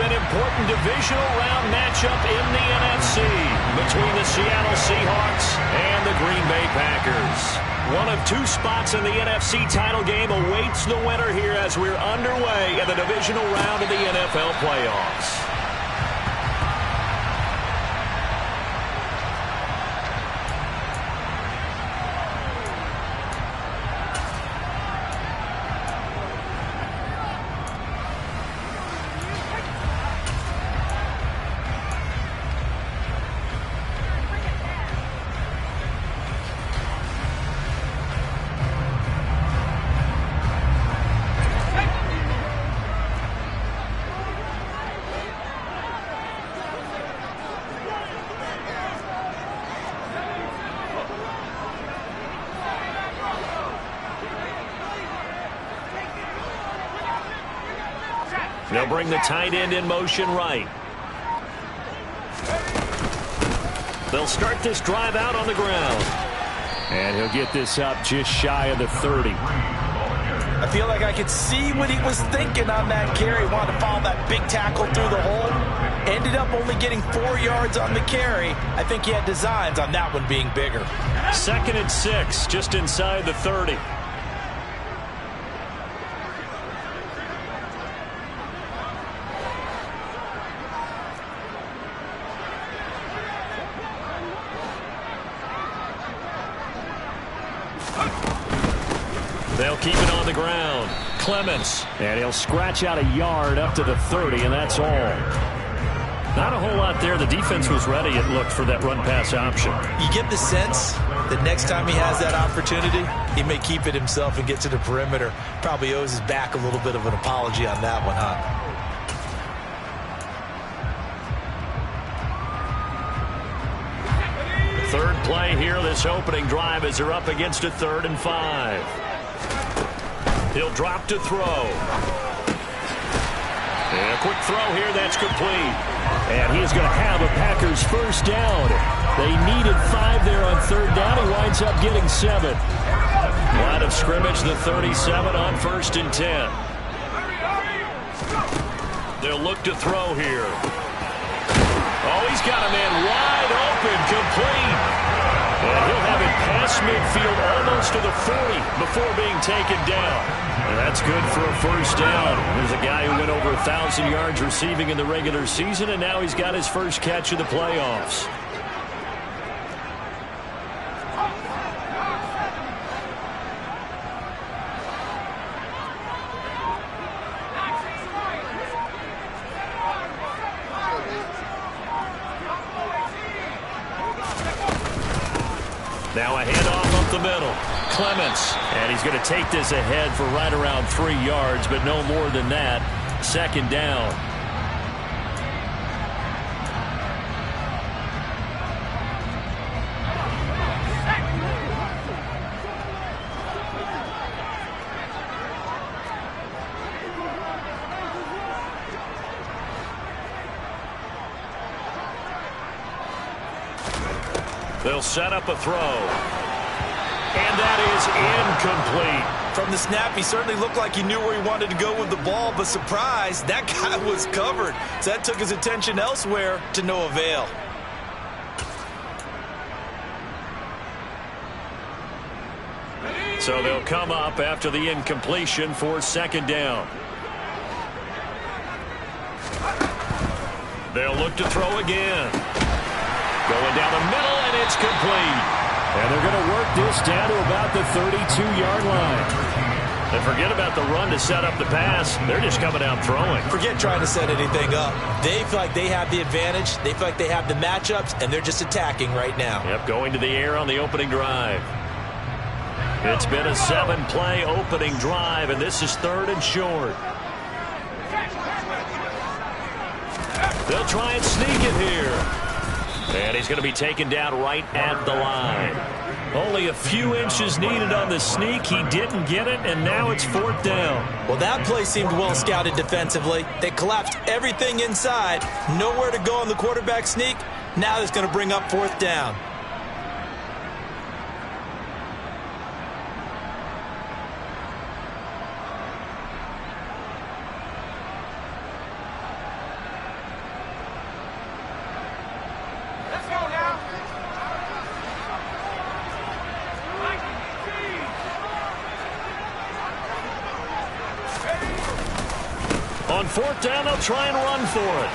an important divisional round matchup in the NFC between the Seattle Seahawks and the Green Bay Packers. One of two spots in the NFC title game awaits the winner here as we're underway in the divisional round of the NFL playoffs. They'll bring the tight end in motion right. They'll start this drive out on the ground. And he'll get this up just shy of the 30. I feel like I could see what he was thinking on that carry. Wanted to follow that big tackle through the hole. Ended up only getting 4 yards on the carry. I think he had designs on that one being bigger. 2nd and 6, just inside the 30. They'll keep it on the ground. Clements. And he'll scratch out a yard up to the 30, and that's all. Not a whole lot there. The defense was ready, it looked, for that run-pass option. You get the sense that next time he has that opportunity, he may keep it himself and get to the perimeter. Probably owes his back a little bit of an apology on that one, huh? Third play here, this opening drive, as they're up against a 3rd and 5. He'll drop to throw. And a quick throw here, that's complete. And he is going to have a Packers first down. They needed 5 there on 3rd down. He winds up getting 7. Line of scrimmage, the 37 on 1st and 10. They'll look to throw here. Oh, he's got a man wide open, complete. And he'll have it past midfield almost to the 40 before being taken down. And that's good for a first down. There's a guy who went over 1,000 yards receiving in the regular season, and now he's got his first catch of the playoffs. Now a handoff up the middle. Clements. And he's going to take this ahead for right around 3 yards, but no more than that. 2nd down. They'll set up a throw. And that is incomplete. From the snap, he certainly looked like he knew where he wanted to go with the ball, but surprise, that guy was covered. So that took his attention elsewhere to no avail. So they'll come up after the incompletion for 2nd down. They'll look to throw again. Going down the middle, and it's complete. And they're going to work this down to about the 32-yard line. And forget about the run to set up the pass. They're just coming out throwing. Forget trying to set anything up. They feel like they have the advantage. They feel like they have the matchups, and they're just attacking right now. Yep, going to the air on the opening drive. It's been a 7-play opening drive, and this is 3rd and short. They'll try and sneak it here. And he's going to be taken down right at the line. Only a few inches needed on the sneak. He didn't get it, and now it's 4th down. Well, that play seemed well scouted defensively. They collapsed everything inside. Nowhere to go on the quarterback sneak. Now it's going to bring up 4th down. fourth down, they'll try and run for it.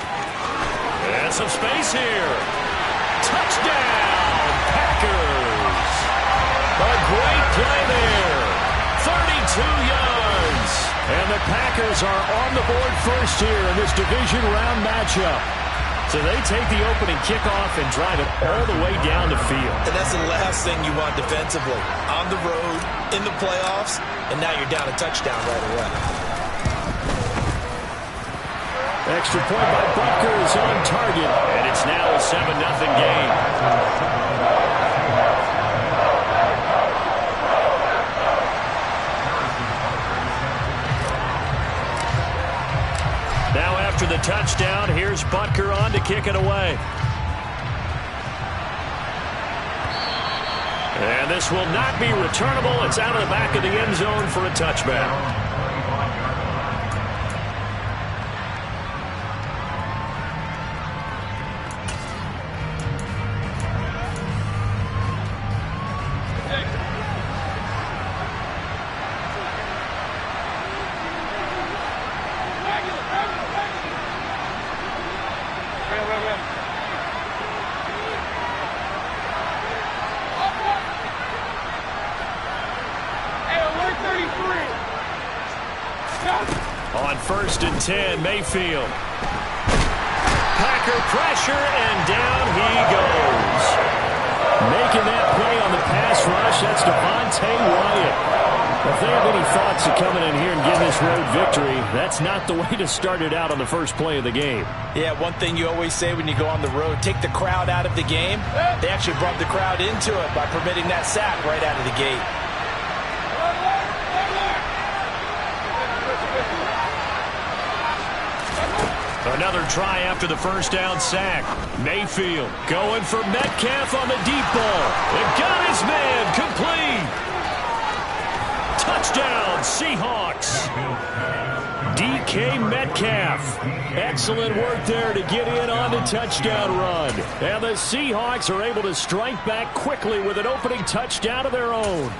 And some space here. Touchdown, Packers. A great play there. 32 yards. And the Packers are on the board first here in this division round matchup. So they take the opening kickoff and drive it all the way down the field. And that's the last thing you want defensively. On the road, in the playoffs, and now you're down a touchdown right away. Extra point by Butker is on target, and it's now a 7-0 game. Now after the touchdown, here's Butker on to kick it away. And this will not be returnable. It's out of the back of the end zone for a touchback. On 1st and 10, Mayfield. Packer pressure, and down he goes. Making that play on the pass rush, that's Devontae Wyatt. If they have any thoughts of coming in here and getting this road victory, that's not the way to start it out on the first play of the game. Yeah, one thing you always say when you go on the road, take the crowd out of the game. They actually brought the crowd into it by permitting that sack right out of the gate. Another try after the first down sack. Mayfield going for Metcalf on the deep ball. And got his man complete. Touchdown, Seahawks. DK Metcalf. Excellent work there to get in on the touchdown run. And the Seahawks are able to strike back quickly with an opening touchdown of their own.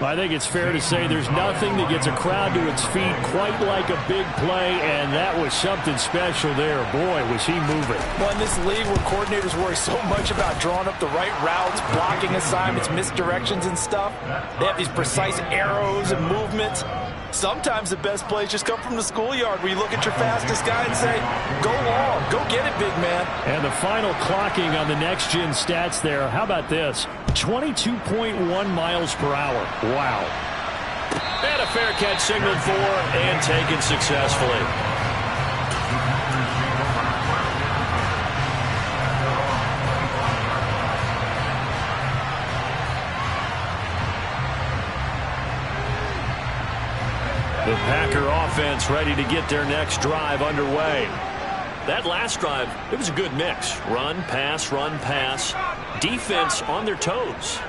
I think it's fair to say there's nothing that gets a crowd to its feet quite like a big play, and that was something special there. Boy, was he moving. Well, in this league where coordinators worry so much about drawing up the right routes, blocking assignments, misdirections and stuff, they have these precise arrows and movements. Sometimes the best plays just come from the schoolyard where you look at your fastest guy and say, go long, go get it, big man. And the final clocking on the next-gen stats there, how about this? 22.1 miles per hour. Wow. And a fair catch signaled for and taken successfully. The Packer offense ready to get their next drive underway. That last drive, it was a good mix. Run, pass, defense on their toes.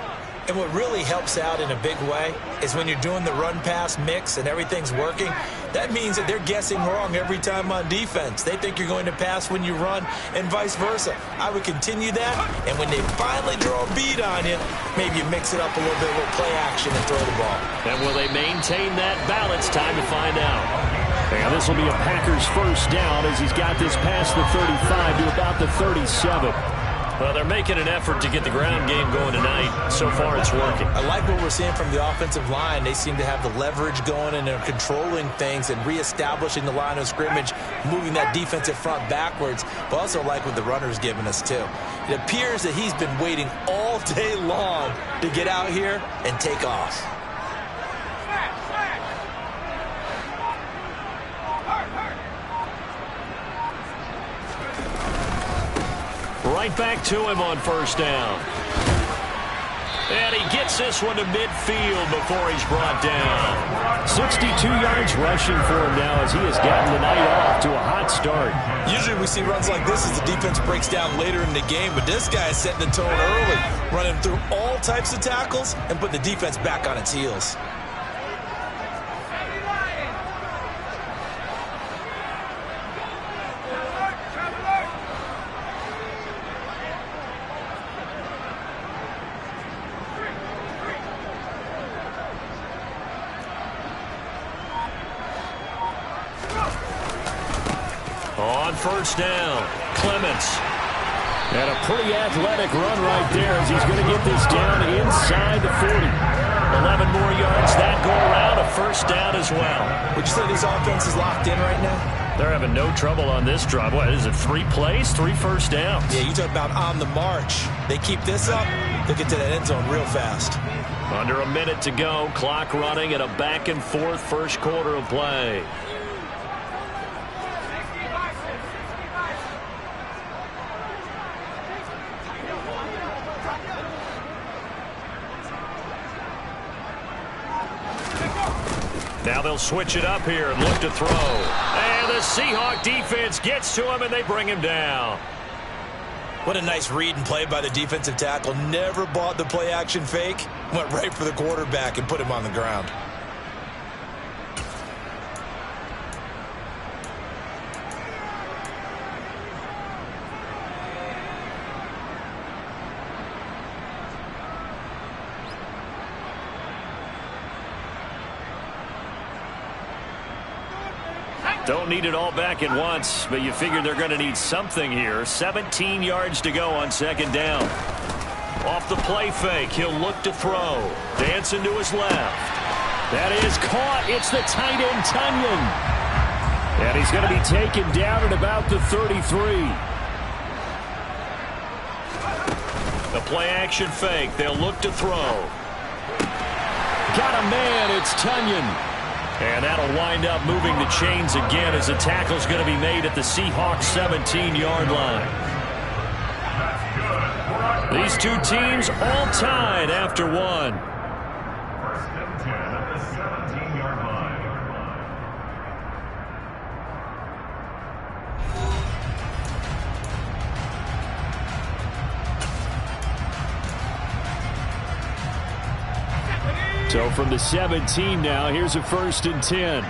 And what really helps out in a big way is when you're doing the run-pass mix and everything's working, that means that they're guessing wrong every time on defense. They think you're going to pass when you run and vice versa. I would continue that, and when they finally draw a beat on you, maybe you mix it up a little bit with play action and throw the ball. And will they maintain that balance? Time to find out. And this will be a Packers first down as he's got this past the 35 to about the 37. Well, they're making an effort to get the ground game going tonight. So far, it's working. I like what we're seeing from the offensive line. They seem to have the leverage going, and they're controlling things and reestablishing the line of scrimmage, moving that defensive front backwards. But also like what the runner's giving us, too. It appears that he's been waiting all day long to get out here and take off. Right back to him on first down. And he gets this one to midfield before he's brought down. 62 yards rushing for him now as he has gotten the night off to a hot start. Usually we see runs like this as the defense breaks down later in the game, but this guy is setting the tone early, running through all types of tackles and putting the defense back on its heels. On first down, Clements. And a pretty athletic run right there as he's going to get this down inside the 40. 11 more yards that go around, a first down as well. Would you say this offense is locked in right now? They're having no trouble on this drive. What is it, 3 plays, 3 first downs? Yeah, you talk about on the march. They keep this up, they'll get to that end zone real fast. Under a minute to go, clock running at a back-and-forth first quarter of play. Now they'll switch it up here and look to throw. And the Seahawk defense gets to him, and they bring him down. What a nice read and play by the defensive tackle. Never bought the play-action fake. Went right for the quarterback and put him on the ground. Don't need it all back at once, but you figure they're going to need something here. 17 yards to go on second down. Off the play fake, he'll look to throw. Dancing to his left. That is caught. It's the tight end, Tonyan. And he's going to be taken down at about the 33. The play action fake. They'll look to throw. Got a man. It's Tonyan. And that'll wind up moving the chains again as the tackle's going to be made at the Seahawks 17-yard line. These two teams all tied after one. First and 10 at the 17-yard line. So from the 17 now, here's a first and 10.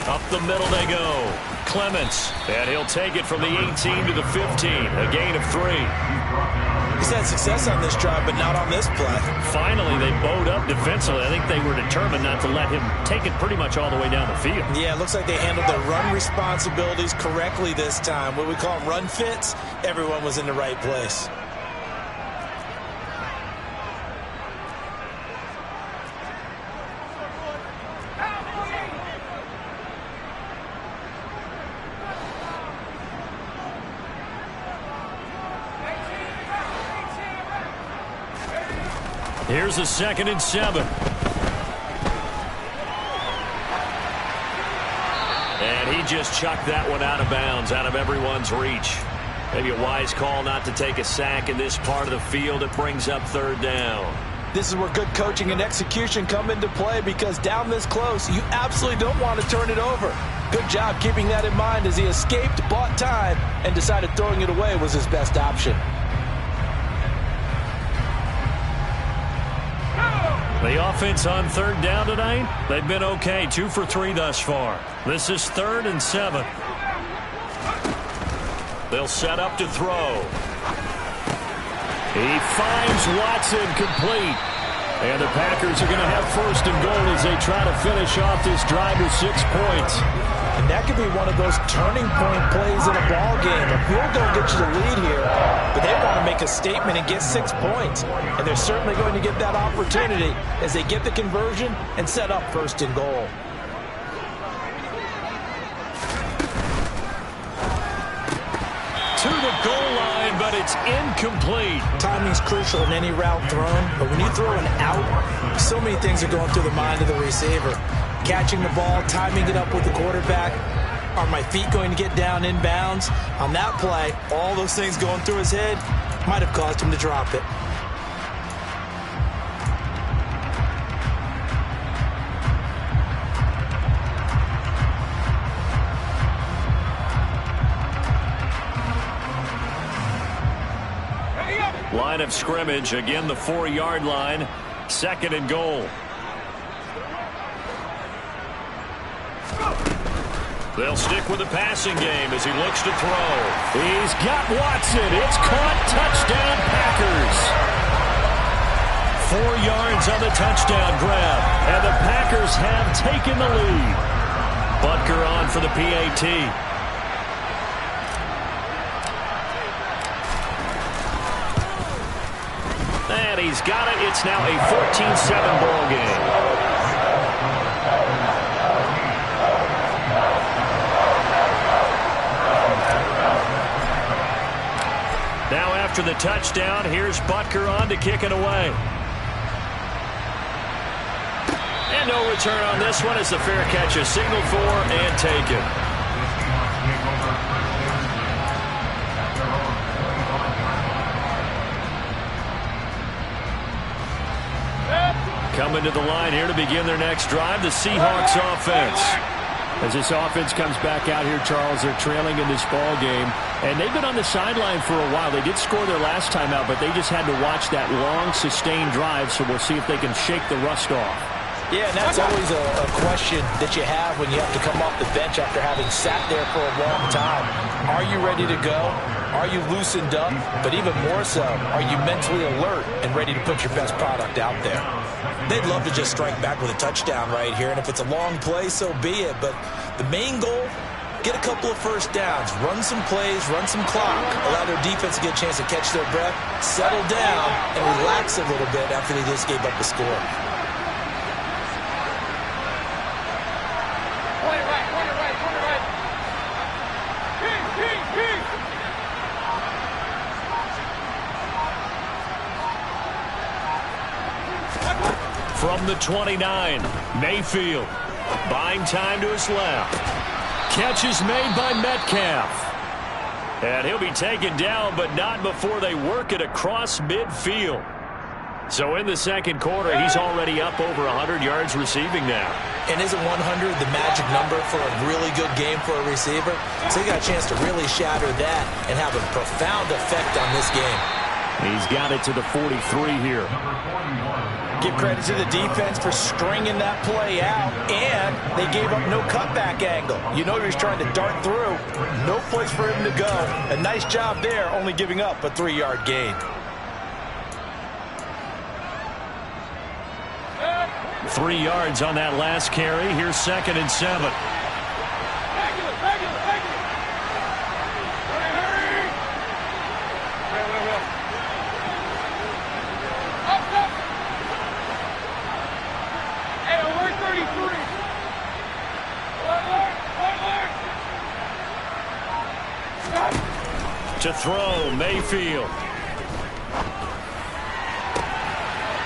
Up the middle they go. Clements, and he'll take it from the 18 to the 15, a gain of 3. He's had success on this drive, but not on this play. Finally, they bowed up defensively. I think they were determined not to let him take it pretty much all the way down the field. Yeah, it looks like they handled their run responsibilities correctly this time. What we call them run fits, everyone was in the right place. Here's a 2nd and 7. And he just chucked that one out of bounds, out of everyone's reach. Maybe a wise call not to take a sack in this part of the field. It brings up 3rd down. This is where good coaching and execution come into play, because down this close, you absolutely don't want to turn it over. Good job keeping that in mind as he escaped, bought time, and decided throwing it away was his best option. The offense on 3rd down tonight, they've been okay. 2 for 3 thus far. This is 3rd and 7. They'll set up to throw. He finds Watson complete. And the Packers are going to have 1st and goal as they try to finish off this drive with 6 points. And that could be one of those turning point plays in a ball game. A field goal gets you the lead here, but they want to make a statement and get 6 points. And they're certainly going to get that opportunity as they get the conversion and set up 1st and goal. To the goal line, but it's incomplete. Timing's crucial in any route thrown, but when you throw an out, so many things are going through the mind of the receiver. Catching the ball, timing it up with the quarterback. Are my feet going to get down in bounds? On that play, all those things going through his head might have caused him to drop it. Line of scrimmage, again the 4-yard line. 2nd and goal. They'll stick with the passing game as he looks to throw. He's got Watson. It's caught. Touchdown, Packers. 4 yards on the touchdown grab. And the Packers have taken the lead. Butker on for the PAT. And he's got it. It's now a 14-7 ball game. Now after the touchdown, here's Butker on to kick it away. And no return on this one as the fair catch is signaled for and taken. Coming to the line here to begin their next drive, the Seahawks offense. As this offense comes back out here, Charles, they're trailing in this ball game. And they've been on the sideline for a while. They did score their last time out, but they just had to watch that long, sustained drive, so we'll see if they can shake the rust off. Yeah, and that's always a question that you have when you have to come off the bench after having sat there for a long time. Are you ready to go? Are you loosened up? But even more so, are you mentally alert and ready to put your best product out there? They'd love to just strike back with a touchdown right here, and if it's a long play, so be it. But the main goal, get a couple of first downs, run some plays, run some clock, allow their defense to get a chance to catch their breath, settle down, and relax a little bit after they just gave up the score. From the 29, Mayfield buying time to his left. Catch is made by Metcalf. And he'll be taken down, but not before they work it across midfield. So in the second quarter, he's already up over 100 yards receiving now. And isn't 100 the magic number for a really good game for a receiver? So he got a chance to really shatter that and have a profound effect on this game. He's got it to the 43 here. Give credit to the defense for stringing that play out, and they gave up no cutback angle. You know he was trying to dart through. No place for him to go. A nice job there, only giving up a 3-yard gain. Three yards on that last carry. Here's 2nd and 7. To throw, Mayfield.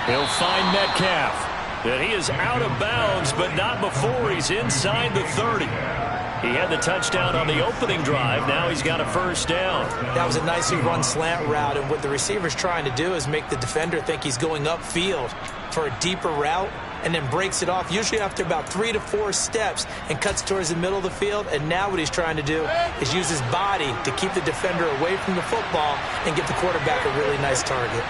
He'll find Metcalf. And he is out of bounds, but not before he's inside the 30. He had the touchdown on the opening drive. Now he's got a first down. That was a nicely run slant route, and what the receiver's trying to do is make the defender think he's going upfield for a deeper route, and then breaks it off, usually after about 3 to 4 steps, and cuts towards the middle of the field. And now what he's trying to do is use his body to keep the defender away from the football and give the quarterback a really nice target.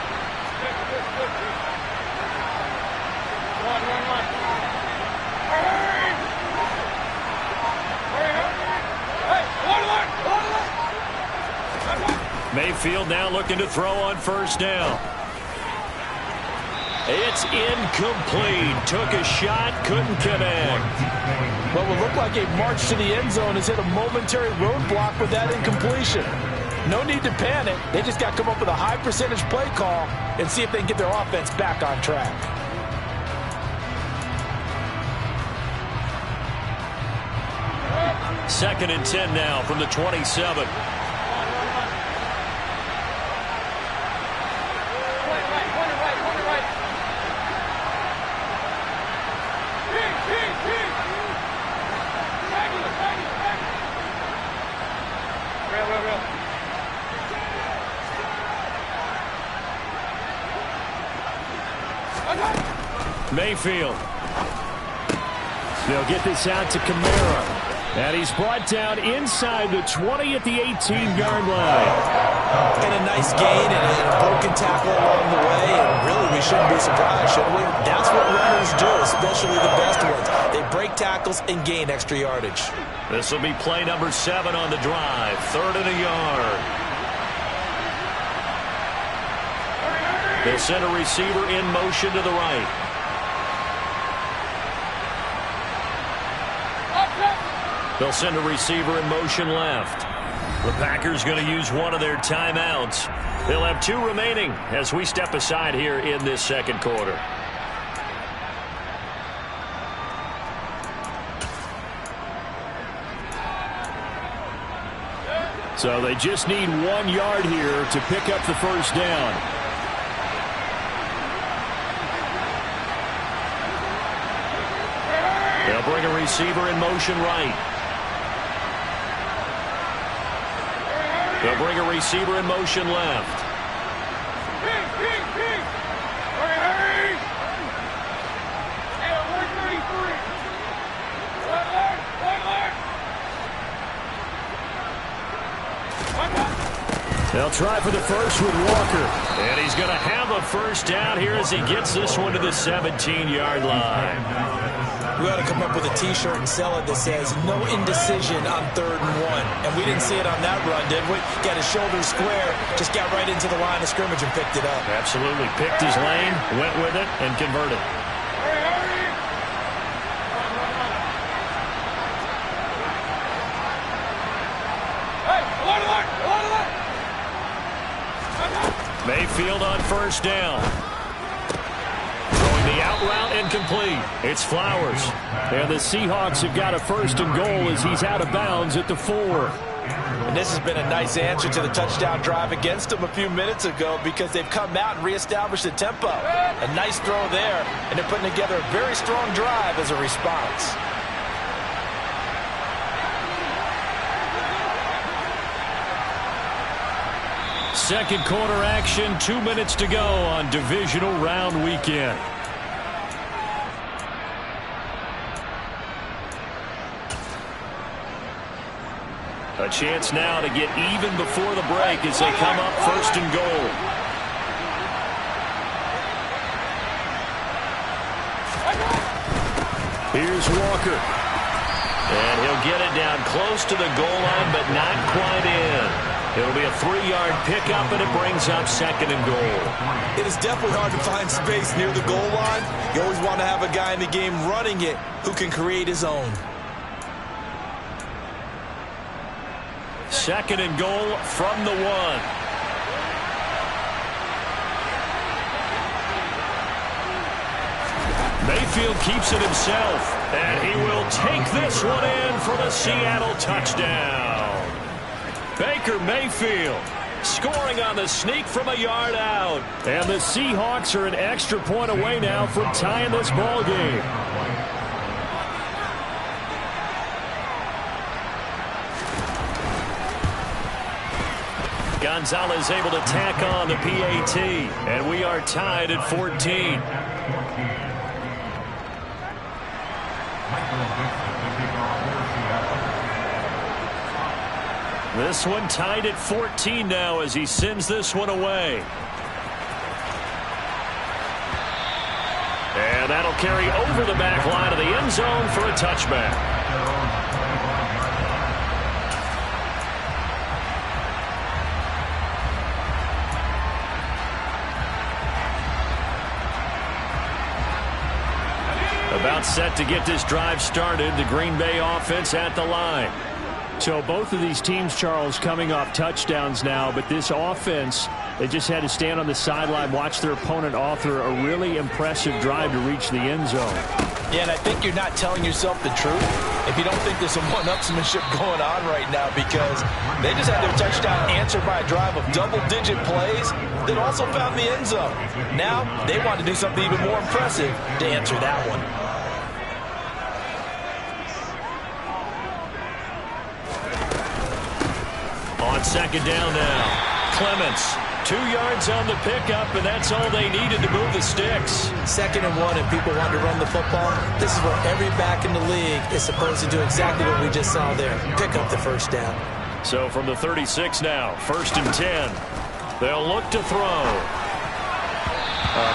Mayfield now looking to throw on first down. It's incomplete. Took a shot, couldn't connect. What would look like a march to the end zone has hit a momentary roadblock with that incompletion. No need to panic. They just got to come up with a high percentage play call and see if they can get their offense back on track. Second and 10 now from the 27. Mayfield. They'll get this out to Kamara. And he's brought down inside the 20 at the 18-yard line. And a nice gain and a broken tackle along the way. And really, we shouldn't be surprised, should we? That's what runners do, especially the best ones. They break tackles and gain extra yardage. This will be play number 7 on the drive. 3rd and a yard. They'll send a receiver in motion to the right. They'll send a receiver in motion left. The Packers going to use one of their timeouts. They'll have 2 remaining as we step aside here in this second quarter. So they just need 1 yard here to pick up the first down. They'll bring a receiver in motion right. They'll bring a receiver in motion left. They'll try for the first with Walker. And he's going to have a first down here as he gets this one to the 17-yard line. We ought to come up with a T-shirt and sell it that says no indecision on 3rd and 1. And we didn't see it on that run, did we? Got his shoulders square, just got right into the line of scrimmage and picked it up. Absolutely. Picked his lane, went with it, and converted. Mayfield on first down. Throwing the out route and complete. It's Flowers. And the Seahawks have got a 1st and goal as he's out of bounds at the 4. And this has been a nice answer to the touchdown drive against them a few minutes ago because they've come out and reestablished the tempo. A nice throw there, and they're putting together a very strong drive as a response. Second quarter action, 2 minutes to go on divisional round weekend. A chance now to get even before the break as they come up 1st and goal. Here's Walker. And he'll get it down close to the goal line, but not quite in. It'll be a 3-yard pickup, and it brings up 2nd and goal. It is definitely hard to find space near the goal line. You always want to have a guy in the game running it who can create his own. 2nd and goal from the 1. Mayfield keeps it himself, and he will take this one in for the Seattle touchdown. Baker Mayfield scoring on the sneak from a yard out. And the Seahawks are an extra point away now from tying this ball game. Gonzalez able to tack on the PAT, and we are tied at 14. This one tied at 14 now as he sends this one away. And that'll carry over the back line of the end zone for a touchback. About set to get this drive started. The Green Bay offense at the line. So both of these teams, Charles, coming off touchdowns now, but this offense, they just had to stand on the sideline, watch their opponent author a really impressive drive to reach the end zone. Yeah, and I think you're not telling yourself the truth if you don't think there's some one-upsmanship going on right now, because they just had their touchdown answered by a drive of double-digit plays that also found the end zone. Now they want to do something even more impressive to answer that one. On 2nd down now, Clements. 2 yards on the pickup, and that's all they needed to move the sticks. 2nd and 1, and people want to run the football. This is where every back in the league is supposed to do exactly what we just saw there. Pick up the first down. So from the 36 now, 1st and 10. They'll look to throw.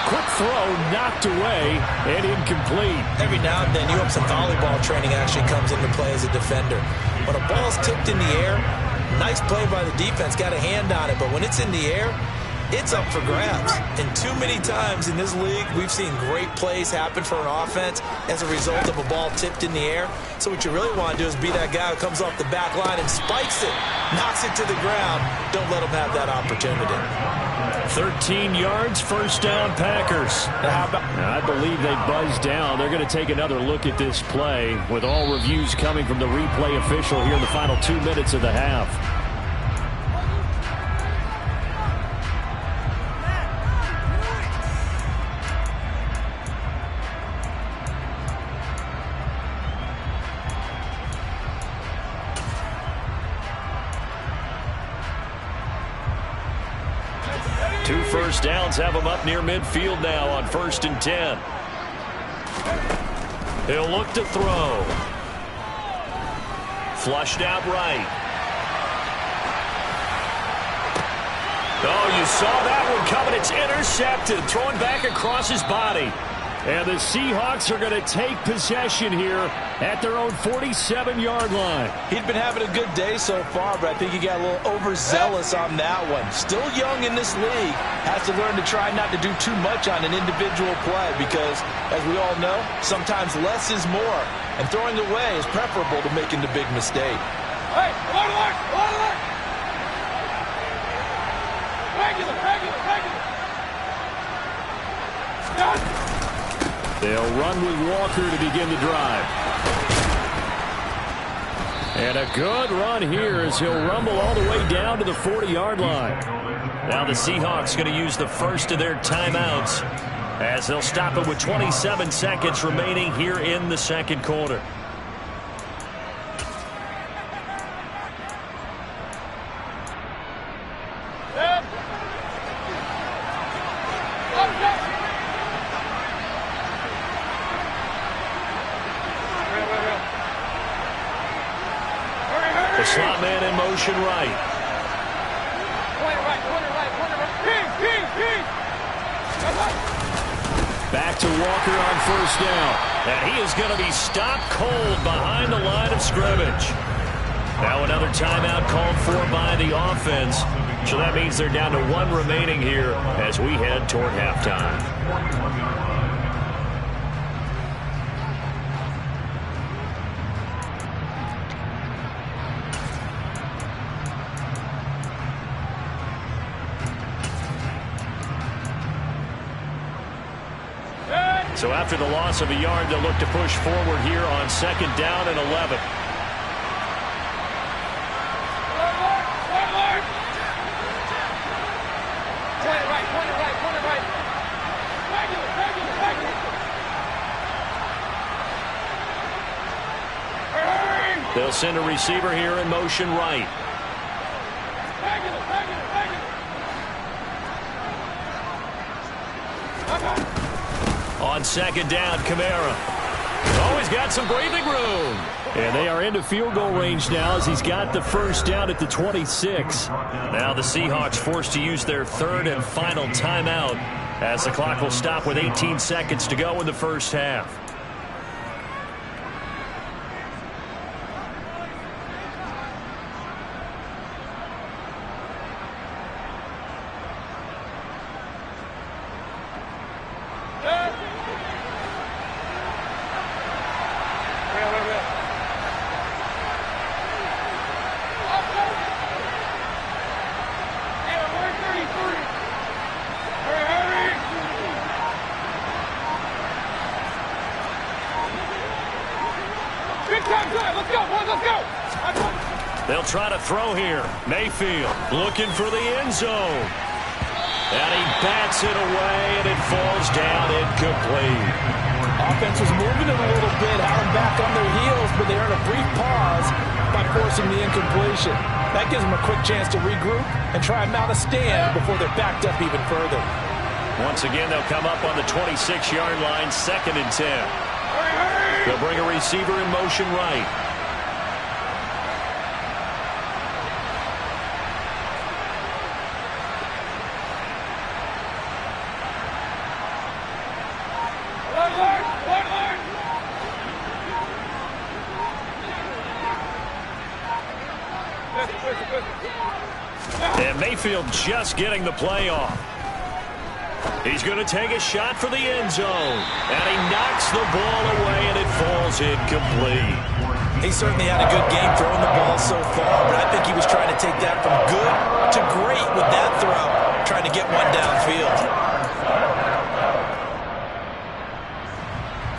Quick throw knocked away and incomplete. Every now and then, you hope some volleyball training actually comes into play as a defender. When a ball's tipped in the air, nice play by the defense, got a hand on it, but when it's in the air, it's up for grabs. And too many times in this league, we've seen great plays happen for an offense as a result of a ball tipped in the air. So what you really want to do is be that guy who comes off the back line and spikes it, knocks it to the ground. Don't let him have that opportunity. 13 yards, first down, Packers. I believe they buzzed down. They're going to take another look at this play with all reviews coming from the replay official here in the final 2 minutes of the half. Two first downs have him up near midfield now on 1st and 10. He'll look to throw. Flushed out right. Oh, you saw that one coming. It's intercepted. Throwing back across his body. And the Seahawks are going to take possession here at their own 47-yard line. He'd been having a good day so far, but I think he got a little overzealous on that one. Still young in this league. Has to learn to try not to do too much on an individual play because, as we all know, sometimes less is more. And throwing away is preferable to making the big mistake. Hey, regular. They'll run with Walker to begin the drive. And a good run here as he'll rumble all the way down to the 40-yard line. Now the Seahawks going to use the first of their timeouts as they'll stop it with 27 seconds remaining here in the second quarter. Slot man in motion right. Back to Walker on first down. And he is going to be stopped cold behind the line of scrimmage. Now another timeout called for by the offense. So that means they're down to one remaining here as we head toward halftime. So after the loss of a yard, they'll look to push forward here on 2nd down and 11. They'll send a receiver here in motion right. On 2nd down, Kamara. Oh, he's got some breathing room. And they are into field goal range now as he's got the first down at the 26. Now the Seahawks forced to use their third and final timeout as the clock will stop with 18 seconds to go in the first half. They'll try to throw here. Mayfield looking for the end zone. And he bats it away, and it falls down incomplete. Offense was moving it a little bit, had them back on their heels, but they earned a brief pause by forcing the incompletion. That gives them a quick chance to regroup and try and mount a stand before they're backed up even further. Once again, they'll come up on the 26-yard line, 2nd and 10. They'll bring a receiver in motion right. And Mayfield just getting the play off. He's going to take a shot for the end zone. And he knocks the ball away, and it falls incomplete. He certainly had a good game throwing the ball so far, but I think he was trying to take that from good to great with that throw, trying to get one downfield.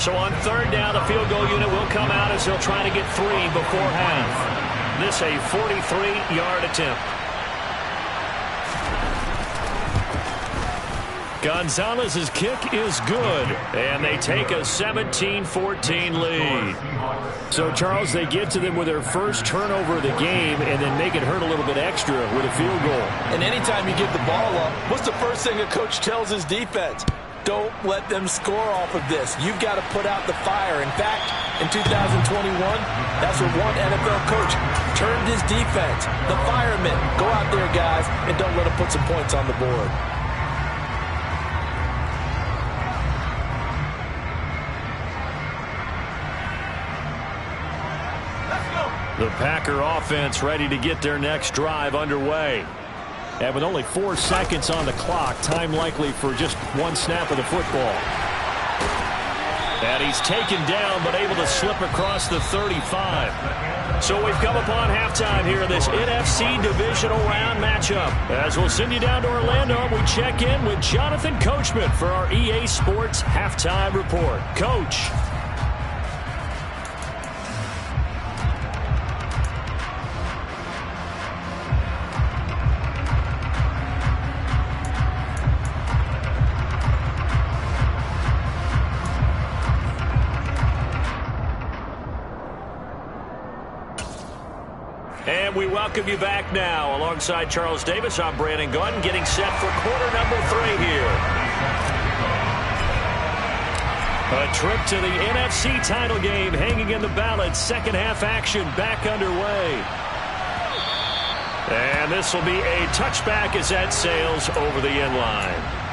So on third down, the field goal unit will come out as they'll try to get 3 before half. This a 43-yard attempt. Gonzalez's kick is good, and they take a 17-14 lead. So, Charles, they get to them with their first turnover of the game and then make it hurt a little bit extra with a field goal. And anytime you give the ball up, what's the first thing a coach tells his defense? Don't let them score off of this. You've got to put out the fire. In fact, in 2021, that's what one NFL coach turned his defense. The firemen. Go out there, guys, and don't let them put some points on the board. The Packer offense ready to get their next drive underway. And with only 4 seconds on the clock, time likely for just one snap of the football. And he's taken down, but able to slip across the 35. So we've come upon halftime here in this NFC Divisional Round matchup. As we'll send you down to Orlando, we check in with Jonathan Coachman for our EA Sports Halftime Report. Coach. And we welcome you back now. Alongside Charles Davis, I'm Brandon Gaudin, getting set for quarter number 3 here. A trip to the NFC title game hanging in the balance. Second half action back underway. And this will be a touchback as that sails over the end line.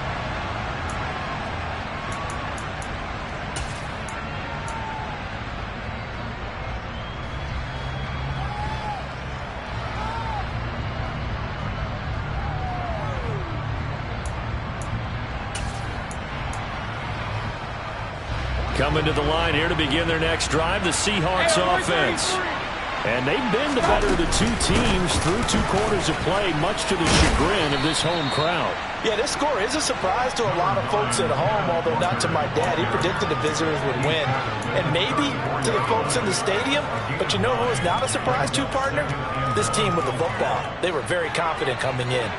Coming to the line here to begin their next drive, the Seahawks offense. And they've been the better of the two teams through 2 quarters of play, much to the chagrin of this home crowd. Yeah, this score is a surprise to a lot of folks at home, although not to my dad. He predicted the visitors would win. And maybe to the folks in the stadium, but you know who is not a surprise to, partner? This team with the football. They were very confident coming in.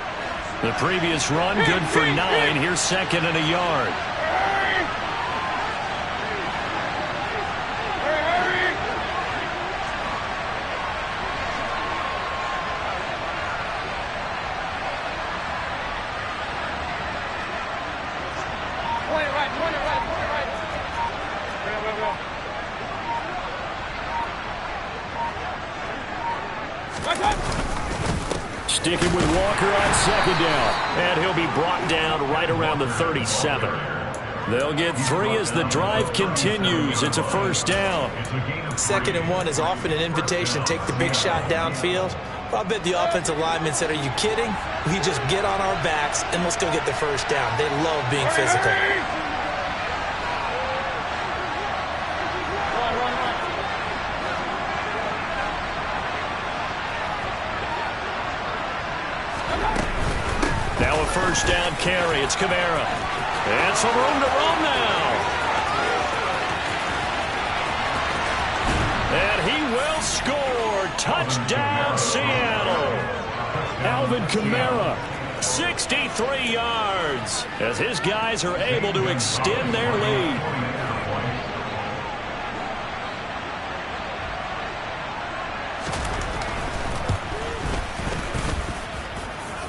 The previous run, good for 9. Here's second and a yard. Sticking with Walker on second down. And he'll be brought down right around the 37. They'll get 3 as the drive continues. It's a first down. 2nd and 1 is often an invitation to take the big shot downfield. Well, I bet the offensive lineman said, are you kidding? We just get on our backs and we'll still get the first down. They love being physical. Now a first down carry. It's Kamara. And some room to run now. And he will score. Touchdown, Seattle. Alvin Kamara, 63 yards, as his guys are able to extend their lead.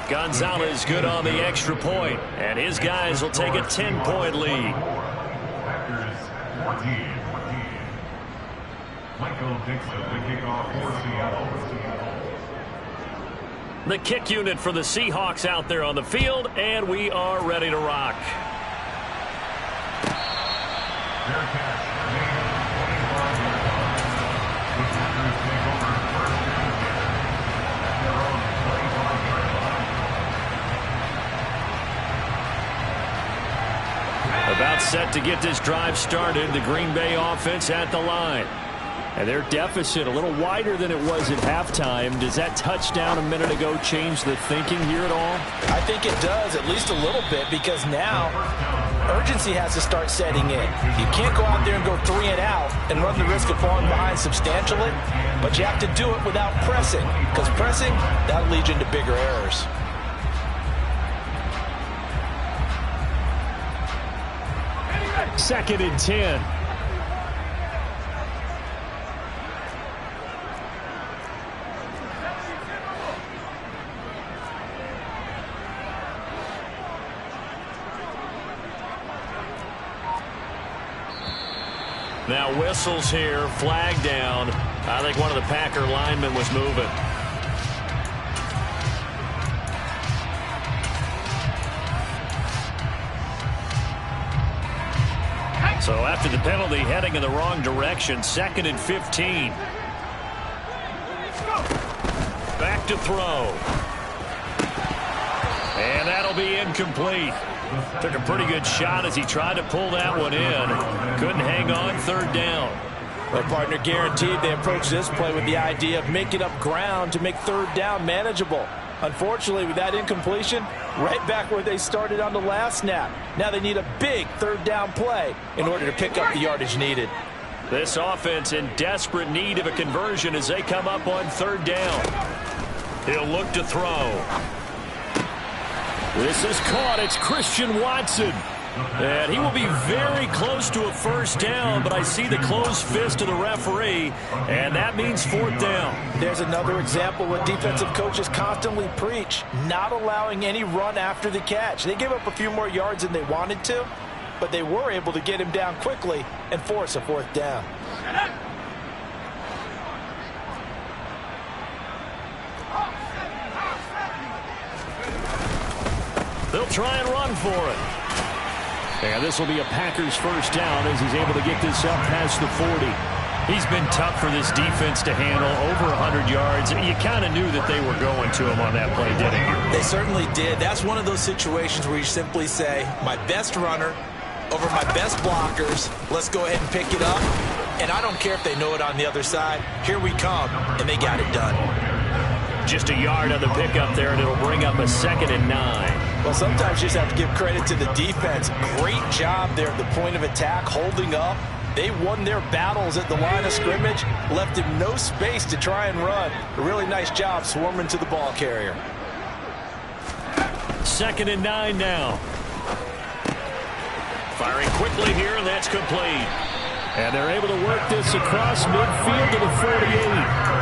Gonzalez good on the extra point, and his guys will take a 10-point lead. Packers 14. Michael Dixon, the kickoff for Seattle. The kick unit for the Seahawks out there on the field, and we are ready to rock. Their catch remains 25 yards. The Packers take over first and 10 at their own set to get this drive started. The Green Bay offense at the line. And their deficit a little wider than it was at halftime. Does that touchdown a minute ago change the thinking here at all? I think it does, at least a little bit, because now urgency has to start setting in. You can't go out there and go 3 and out and run the risk of falling behind substantially, but you have to do it without pressing, because pressing, that'll lead you into bigger errors. Second and 10. Now whistles here, flag down. I think one of the Packer linemen was moving. So after the penalty, heading in the wrong direction, 2nd and 15. Back to throw. And that'll be incomplete. Took a pretty good shot as he tried to pull that one in. Couldn't hang on, 3rd down. Well, partner, guaranteed they approach this play with the idea of making up ground to make 3rd down manageable. Unfortunately, with that incompletion, right back where they started on the last snap. Now they need a big 3rd down play in order to pick up the yardage needed. This offense in desperate need of a conversion as they come up on 3rd down. He'll look to throw. This is caught. It's Christian Watson. And he will be very close to a 1st down, but I see the closed fist of the referee, and that means 4th down. There's another example what defensive coaches constantly preach, not allowing any run after the catch. They gave up a few more yards than they wanted to, but they were able to get him down quickly and force a 4th down. They'll try and run for it. And this will be a Packers 1st down as he's able to get this up past the 40. He's been tough for this defense to handle, over 100 yards. You kind of knew that they were going to him on that play, didn't you? They certainly did. That's one of those situations where you simply say, my best runner over my best blockers. Let's go ahead and pick it up. And I don't care if they know it on the other side. Here we come, and they got it done. Just a yard on the pickup there, and it'll bring up a 2nd and 9. Well, sometimes you just have to give credit to the defense. Great job there at the point of attack, holding up. They won their battles at the line of scrimmage, left him no space to try and run. A really nice job swarming to the ball carrier. 2nd and 9 now. Firing quickly here, and that's complete. And they're able to work this across midfield to the 48.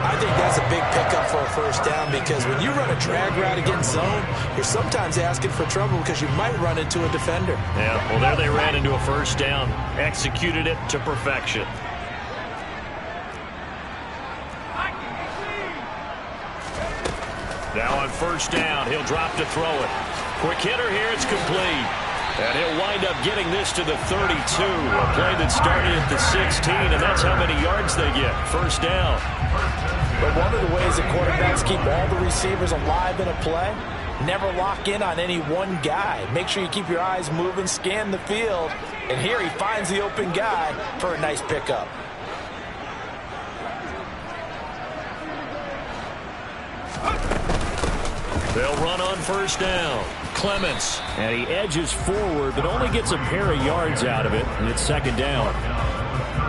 I think that's a big pickup for a 1st down, because when you run a drag route against zone, you're sometimes asking for trouble because you might run into a defender. Yeah, well, there they ran into a 1st down. Executed it to perfection. Now on 1st down, he'll drop to throw it. Quick hitter here, it's complete. And he'll wind up getting this to the 32. A play that started at the 16, and that's how many yards they get. 1st down. But one of the ways that quarterbacks keep all the receivers alive in a play, never lock in on any one guy. Make sure you keep your eyes moving, scan the field, and here he finds the open guy for a nice pickup. They'll run on 1st down. Clements, and he edges forward, but only gets a pair of yards out of it, and it's 2nd down.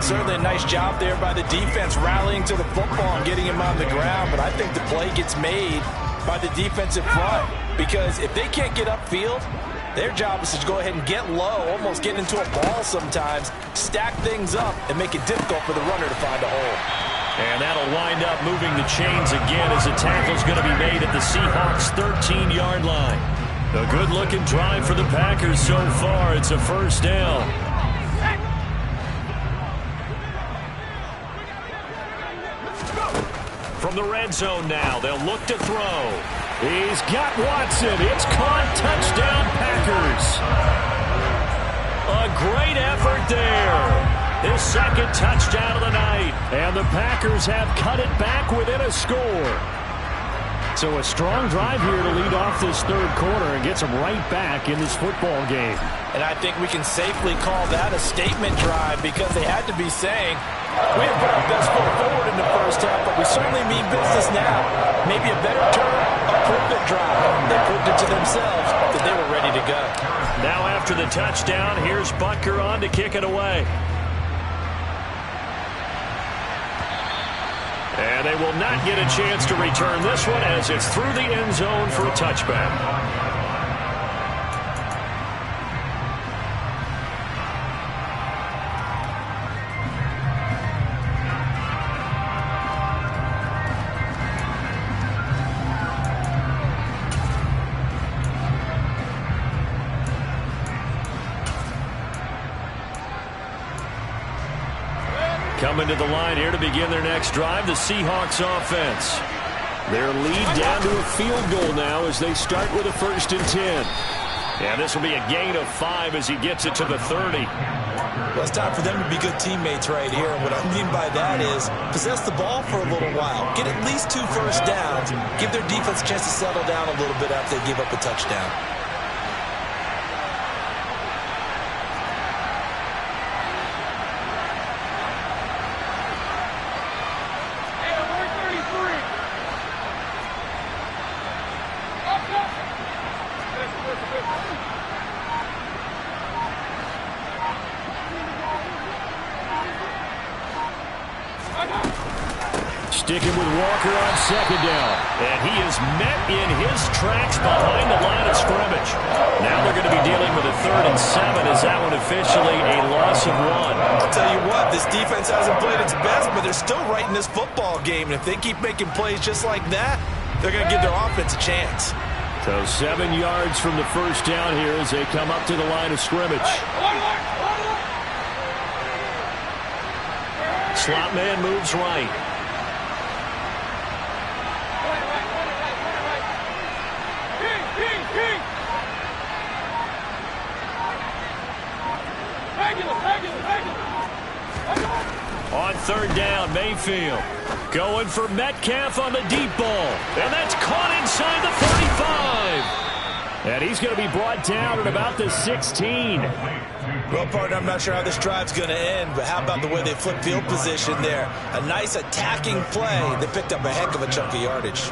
Certainly a nice job there by the defense rallying to the football and getting him on the ground, but I think the play gets made by the defensive front, because if they can't get upfield, their job is to go ahead and get low, almost get into a ball sometimes, stack things up, and make it difficult for the runner to find a hole. And that'll wind up moving the chains again as the tackle's going to be made at the Seahawks' 13-yard line. A good-looking drive for the Packers so far. It's a 1st down. From the red zone now, they'll look to throw. He's got Watson. It's caught. Touchdown, Packers. A great effort there. His 2nd touchdown of the night. And the Packers have cut it back within a score. So a strong drive here to lead off this third quarter and gets them right back in this football game. And I think we can safely call that a statement drive because they had to be saying, we have put our best foot forward in the first half, but we certainly mean business now. Maybe a better term, a prove-it drive. They proved it to themselves that they were ready to go. Now after the touchdown, here's Butker on to kick it away. And they will not get a chance to return this one as it's through the end zone for a touchback. Coming to the line here to begin their next drive, the Seahawks offense. Their lead down to a field goal now as they start with a 1st and 10. And this will be a gain of 5 as he gets it to the 30. Well, it's time for them to be good teammates right here. And what I mean by that is possess the ball for a little while. Get at least 2 first downs. Give their defense a chance to settle down a little bit after they give up a touchdown. Sticking with Walker on 2nd down. And he is met in his tracks behind the line of scrimmage. Now they're going to be dealing with a 3rd and 7 as that one officially a loss of 1. I'll tell you what, this defense hasn't played its best, but they're still right in this football game. And if they keep making plays just like that, they're going to give their offense a chance. So 7 yards from the first down here as they come up to the line of scrimmage. Slot man moves right. On 3rd down, Mayfield going for Metcalf on the deep ball. And that's caught inside the 45. And he's going to be brought down at about the 16. Well, partner, I'm not sure how this drive's going to end, but how about the way they flip field position there? A nice attacking play. They picked up a heck of a chunk of yardage.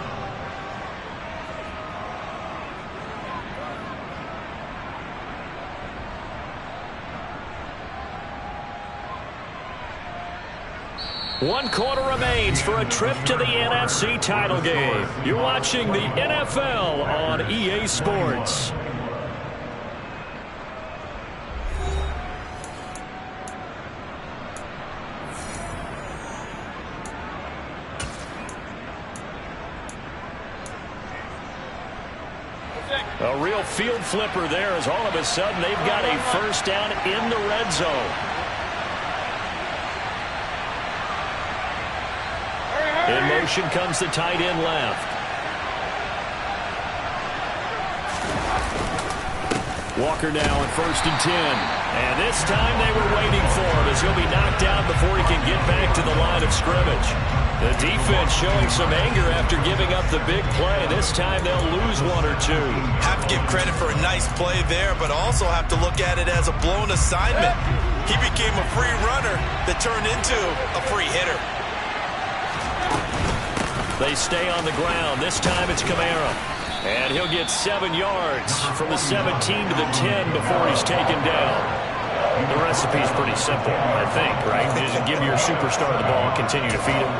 One quarter remains for a trip to the NFC title game. You're watching the NFL on EA Sports. A real field flipper there as all of a sudden they've got a 1st down in the red zone. In motion comes the tight end left. Walker now at 1st and 10. And this time they were waiting for him as he'll be knocked out before he can get back to the line of scrimmage. The defense showing some anger after giving up the big play. This time they'll lose 1 or 2. Have to give credit for a nice play there, but also have to look at it as a blown assignment. He became a free runner that turned into a free hitter. They stay on the ground. This time it's Kamara. And he'll get 7 yards from the 17 to the 10 before he's taken down. The recipe's pretty simple, I think, right? Just give your superstar the ball and continue to feed him.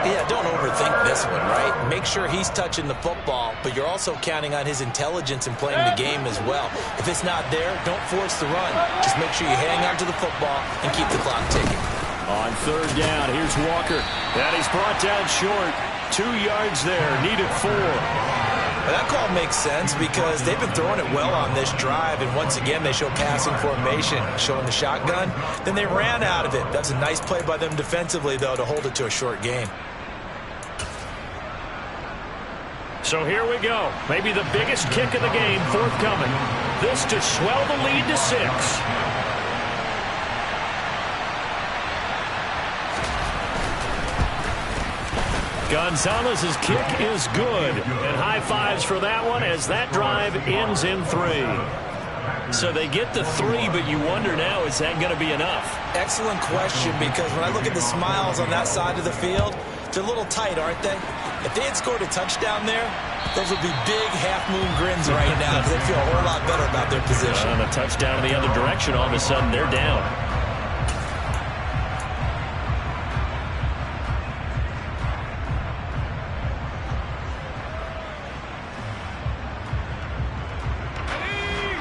Yeah, don't overthink this one, right? Make sure he's touching the football, but you're also counting on his intelligence in playing the game as well. If it's not there, don't force the run. Just make sure you hang on to the football and keep the clock ticking. On 3rd down, here's Walker. And he's brought down short. 2 yards there, needed 4. Well, that call makes sense because they've been throwing it well on this drive, and once again they show passing formation, showing the shotgun. Then they ran out of it. That's a nice play by them defensively, though, to hold it to a short game. So here we go. Maybe the biggest kick of the game forthcoming. This to swell the lead to 6. Gonzalez's kick is good. And high fives for that one as that drive ends in 3. So they get the 3, but you wonder now, is that going to be enough? Excellent question, because when I look at the smiles on that side of the field, they're a little tight, aren't they? If they had scored a touchdown there, those would be big half-moon grins right now because they feel a whole lot better about their position. On a touchdown in the other direction, all of a sudden they're down.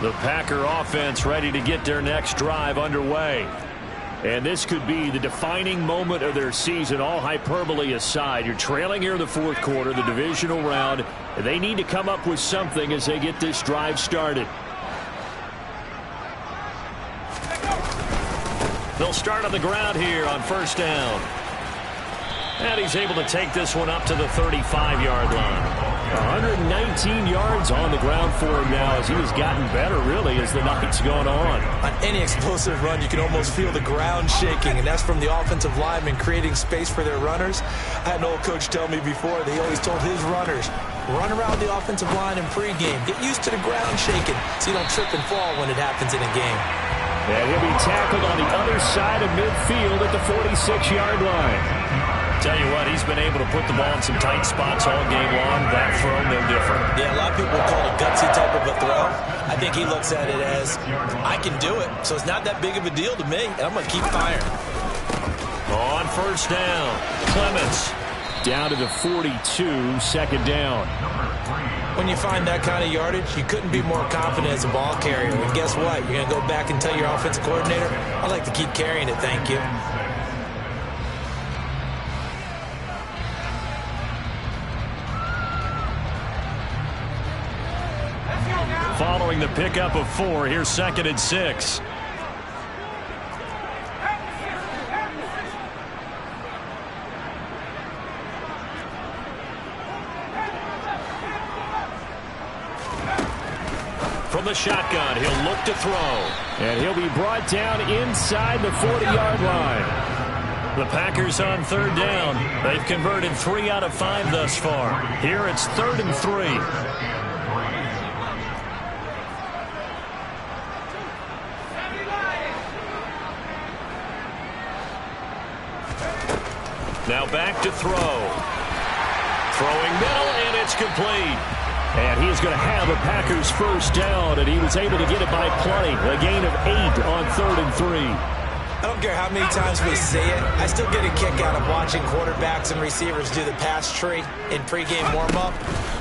The Packer offense ready to get their next drive underway. And this could be the defining moment of their season, all hyperbole aside. You're trailing here in the fourth quarter, the divisional round. They need to come up with something as they get this drive started. They'll start on the ground here on first down. And he's able to take this one up to the 35-yard line. 119 yards on the ground for him now as he has gotten better, really, as the night's gone on. On any explosive run, you can almost feel the ground shaking, and that's from the offensive linemen creating space for their runners. I had an old coach tell me before, he always told his runners, run around the offensive line in pregame. Get used to the ground shaking so you don't trip and fall when it happens in a game. And he'll be tackled on the other side of midfield at the 46-yard line. Tell you what, he's been able to put the ball in some tight spots all game long. That throw, no different. Yeah, a lot of people call it a gutsy type of a throw. I think he looks at it as, I can do it, so it's not that big of a deal to me, and I'm going to keep firing. On first down, Clements down to the 42, second down. When you find that kind of yardage, you couldn't be more confident as a ball carrier. And guess what? You're going to go back and tell your offensive coordinator, I'd like to keep carrying it, thank you. Following the pickup of 4, here's 2nd and 6. From the shotgun, he'll look to throw. And he'll be brought down inside the 40-yard line. The Packers on third down. They've converted 3 out of 5 thus far. Here it's 3rd and 3. Now back to throw. Throwing middle, and it's complete. And he's going to have a Packers first down, and he was able to get it by plenty. A gain of 8 on 3rd and 3. I don't care how many times we say it, I still get a kick out of watching quarterbacks and receivers do the pass tree in pregame warm-up.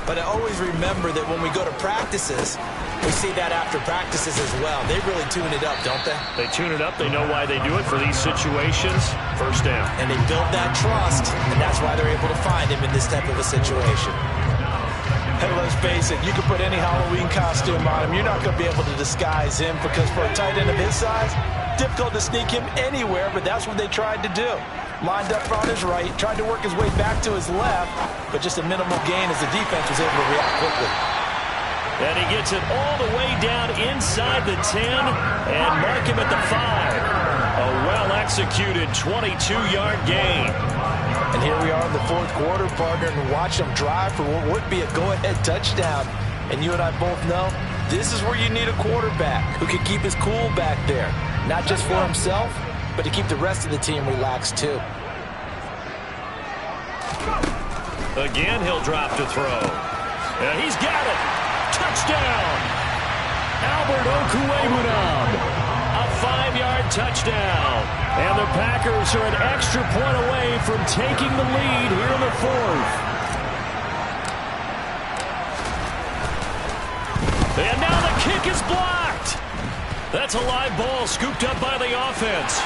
But I always remember that when we go to practices, we see that after practices as well. They really tune it up, don't they? They tune it up. They know why they do it for these situations. First down. And they build that trust, and that's why they're able to find him in this type of a situation. Hey, let's face it, you can put any Halloween costume on him. You're not going to be able to disguise him because for a tight end of his size, difficult to sneak him anywhere, but that's what they tried to do. Lined up on his right, tried to work his way back to his left, but just a minimal gain as the defense was able to react quickly. And he gets it all the way down inside the 10 and mark him at the 5. A well-executed 22-yard gain. And here we are in the fourth quarter, partner, and watch them drive for what would be a go-ahead touchdown. And you and I both know this is where you need a quarterback who can keep his cool back there. Not just for himself, but to keep the rest of the team relaxed too. Again, he'll drop to throw. And he's got it. Touchdown. Albert Okwuegbunam. A 5-yard touchdown. And the Packers are an extra point away from taking the lead here in the fourth. And now the kick is blocked. That's a live ball scooped up by the offense.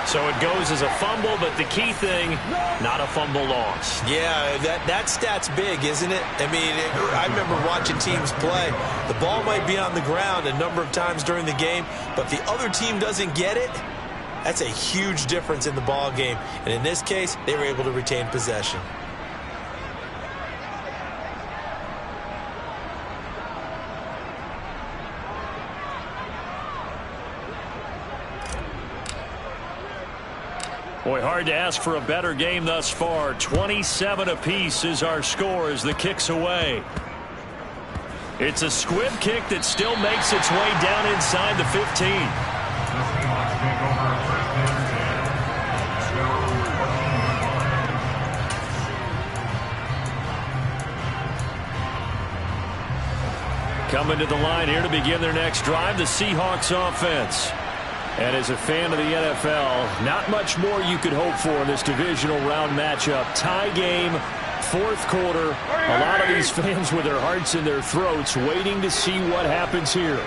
So it goes as a fumble, but the key thing, not a fumble loss. Yeah, that stat's big, isn't it? I mean, I remember watching teams play. The ball might be on the ground a number of times during the game, but if the other team doesn't get it, that's a huge difference in the ball game. And in this case, they were able to retain possession. Boy, hard to ask for a better game thus far. 27 apiece is our score as the kick's away. It's a squib kick that still makes its way down inside the 15. Coming to the line here to begin their next drive, the Seahawks offense. And as a fan of the NFL, not much more you could hope for in this divisional round matchup. Tie game, fourth quarter. A lot of these fans with their hearts in their throats waiting to see what happens here.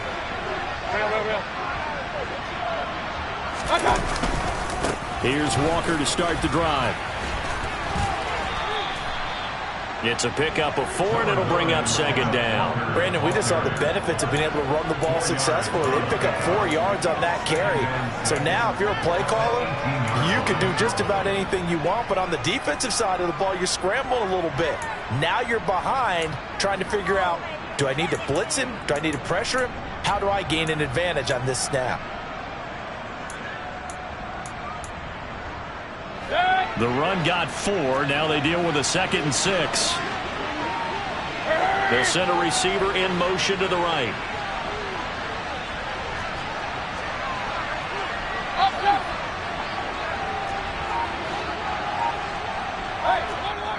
Here's Walker to start the drive. It's a pickup of 4, and it'll bring up second down. Brandon, we just saw the benefits of being able to run the ball successfully. They pick up 4 yards on that carry. So now if you're a play caller, you can do just about anything you want. But on the defensive side of the ball, you're scrambling a little bit. Now you're behind trying to figure out, do I need to blitz him? Do I need to pressure him? How do I gain an advantage on this snap? The run got 4. Now they deal with a 2nd and 6. They'll send a receiver in motion to the right.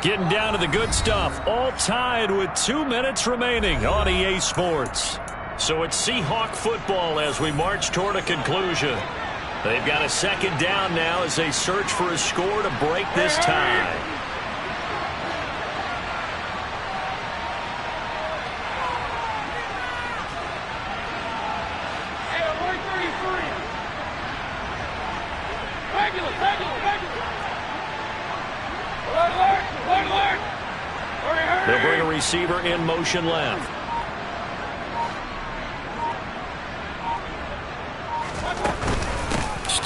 Getting down to the good stuff. All tied with 2 minutes remaining on EA Sports. So it's Seahawk football as we march toward a conclusion. They've got a 2nd down now as they search for a score to break this tie. They'll bring a receiver in motion left.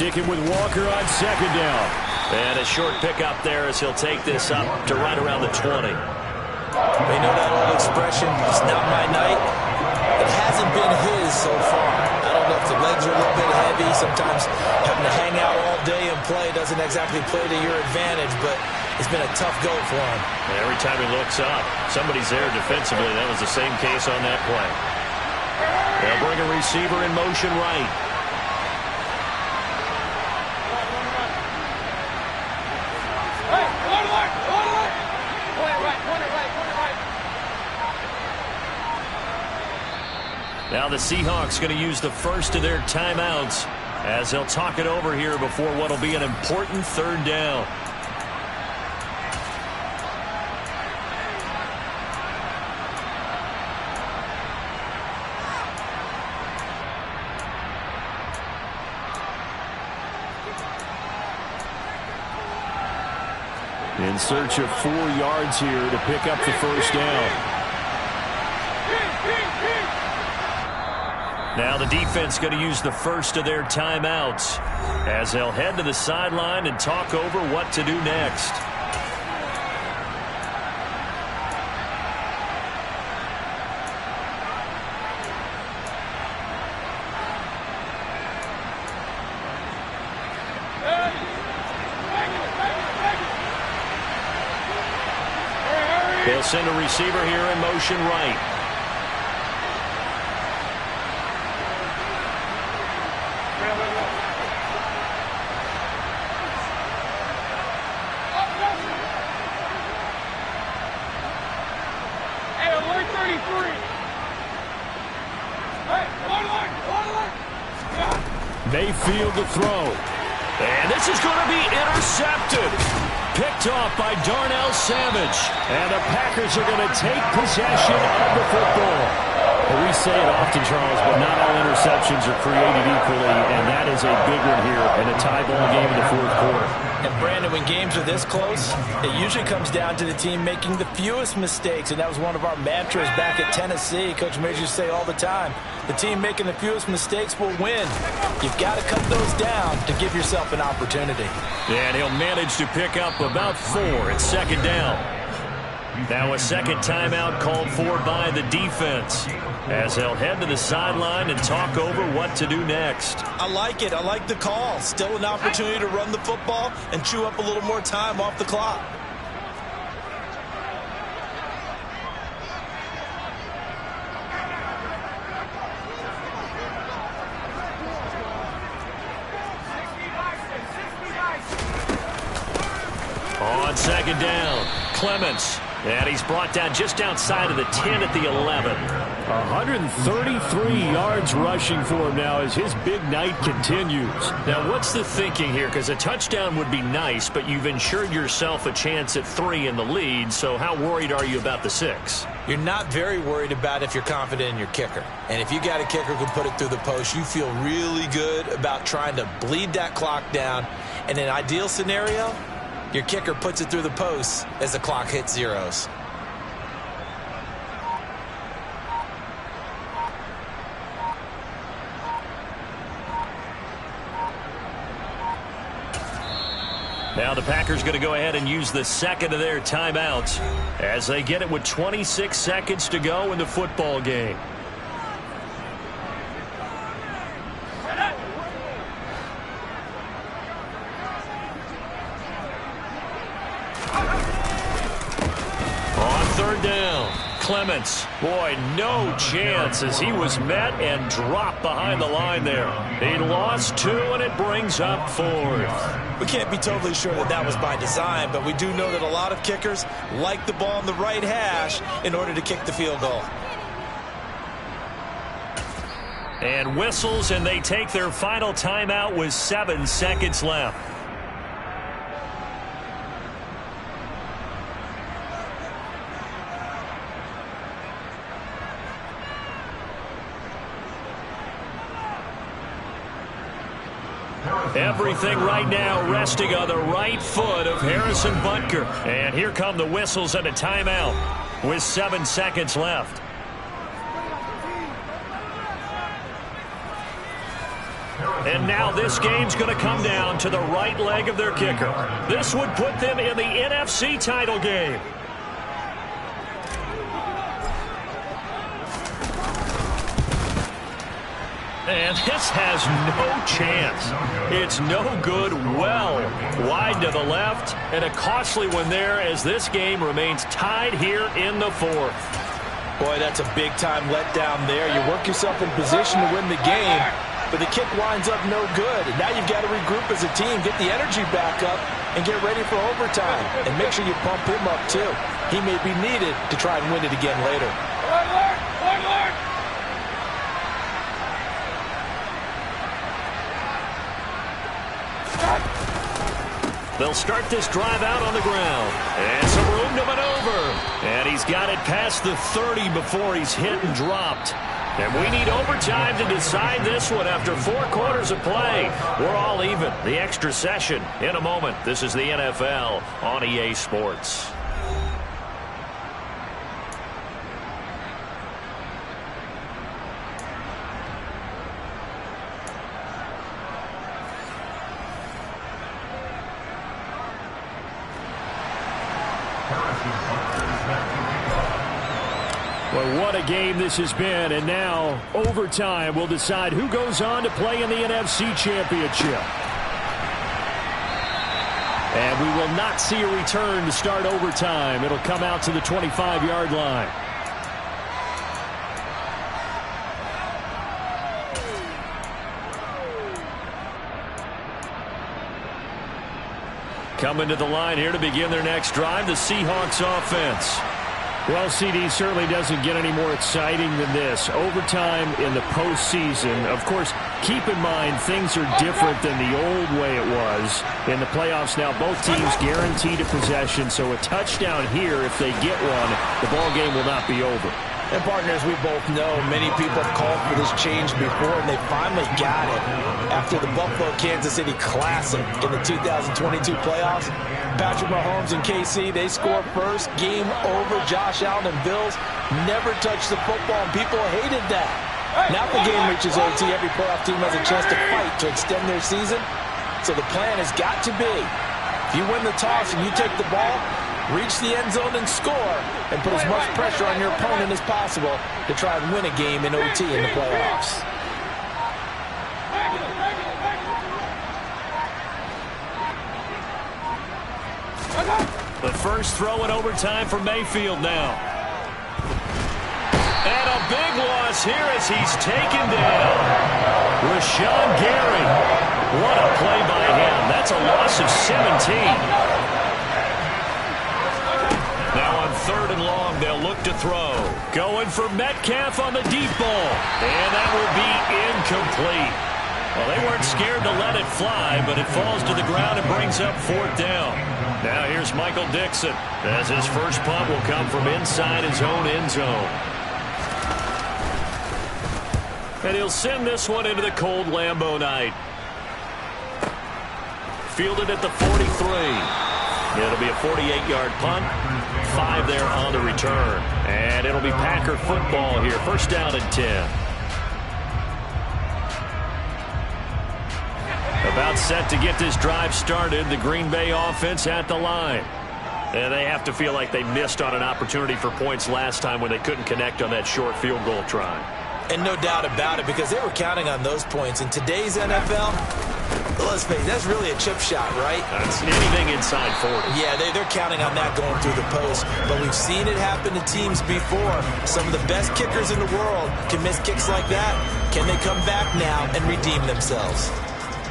Sticking with Walker on 2nd down. And a short pickup there as he'll take this up to right around the 20. They know that old expression, it's not my night. It hasn't been his so far. I don't know if the legs are a little bit heavy. Sometimes having to hang out all day and play doesn't exactly play to your advantage, but it's been a tough go for him. And every time he looks up, somebody's there defensively. That was the same case on that play. They'll bring a receiver in motion right. Now the Seahawks going to use the first of their timeouts as they'll talk it over here before what will be an important 3rd down. In search of 4 yards here to pick up the 1st down. Now the defense going to use the first of their timeouts as they'll head to the sideline and talk over what to do next. They'll send a receiver here in motion right. Mayfield to throw. And this is going to be intercepted. Picked off by Darnell Savage. And the Packers are going to take possession of the football. Well, we say it often, Charles, but not all interceptions are created equally, and that is a big one here in a tie ball game in the 4th quarter. And Brandon, when games are this close, it usually comes down to the team making the fewest mistakes, and that was one of our mantras back at Tennessee. Coach Majors used to say all the time, the team making the fewest mistakes will win. You've got to cut those down to give yourself an opportunity. And he'll manage to pick up about 4 at 2nd down. Now a second timeout called for by the defense as they'll head to the sideline and talk over what to do next. I like it. I like the call. Still an opportunity to run the football and chew up a little more time off the clock. On second down, Clements. And he's brought down just outside of the 10 at the 11. 133 yards rushing for him now as his big night continues. Now, what's the thinking here? Because a touchdown would be nice, but you've ensured yourself a chance at 3 in the lead, so how worried are you about the 6? You're not very worried about if you're confident in your kicker. And if you got a kicker who can put it through the post, you feel really good about trying to bleed that clock down. In an ideal scenario, your kicker puts it through the post as the clock hits zeros. Now the Packers going to go ahead and use the second of their timeouts as they get it with 26 seconds to go in the football game. Third down, Clements. Boy, no chance as he was met and dropped behind the line there. He lost 2, and it brings up 4th. We can't be totally sure that that was by design, but we do know that a lot of kickers like the ball on the right hash in order to kick the field goal. And whistles, and they take their final timeout with 7 seconds left. Everything right now resting on the right foot of Harrison Butker. And here come the whistles and a timeout with 7 seconds left. And now this game's going to come down to the right leg of their kicker. This would put them in the NFC title game. And this has no chance. It's no good, well wide to the left, and a costly one there as this game remains tied here in the 4th. Boy, that's a big-time letdown there. You work yourself in position to win the game, but the kick winds up no good. And now you've got to regroup as a team, get the energy back up, and get ready for overtime. And make sure you pump him up, too. He may be needed to try and win it again later. They'll start this drive out on the ground. And some room to maneuver. And he's got it past the 30 before he's hit and dropped. And we need overtime to decide this one after 4 quarters of play. We're all even. The extra session in a moment. This is the NFL on EA Sports. Well, what a game this has been, and now overtime will decide who goes on to play in the NFC Championship. And we will not see a return to start overtime. It'll come out to the 25-yard line. Coming to the line here to begin their next drive, the Seahawks offense. Well, CD certainly doesn't get any more exciting than this. Overtime in the postseason. Of course, keep in mind things are different than the old way it was. In the playoffs now, both teams guaranteed a possession, so a touchdown here, if they get one, the ball game will not be over. And, partners, we both know many people have called for this change before, and they finally got it. After the Buffalo-Kansas City Classic in the 2022 playoffs, Patrick Mahomes and KC, they score first. Game over. Josh Allen and Bills never touched the football, and people hated that. Now the game reaches OT. Every playoff team has a chance to fight to extend their season. So the plan has got to be, if you win the toss and you take the ball, reach the end zone and score, and put as much pressure on your opponent as possible to try and win a game in OT in the playoffs. The first throw in overtime for Mayfield now. And a big loss here as he's taken down. Rashawn Gary. What a play by him. That's a loss of 17. Now on 3rd and long, they'll look to throw. Going for Metcalf on the deep ball. And that will be incomplete. Well, they weren't scared to let it fly, but it falls to the ground and brings up 4th down. Now here's Michael Dixon, as his first punt will come from inside his own end zone. And he'll send this one into the cold Lambeau night. Fielded at the 43. It'll be a 48-yard punt. 5 there on the return. And it'll be Packer football here. First down and 10. About set to get this drive started. The Green Bay offense at the line. And they have to feel like they missed on an opportunity for points last time when they couldn't connect on that short field goal try. And no doubt about it, because they were counting on those points. In today's NFL, let's face it, that's really a chip shot, right? That's anything inside 40. Yeah, they're counting on that going through the post. But we've seen it happen to teams before. Some of the best kickers in the world can miss kicks like that. Can they come back now and redeem themselves?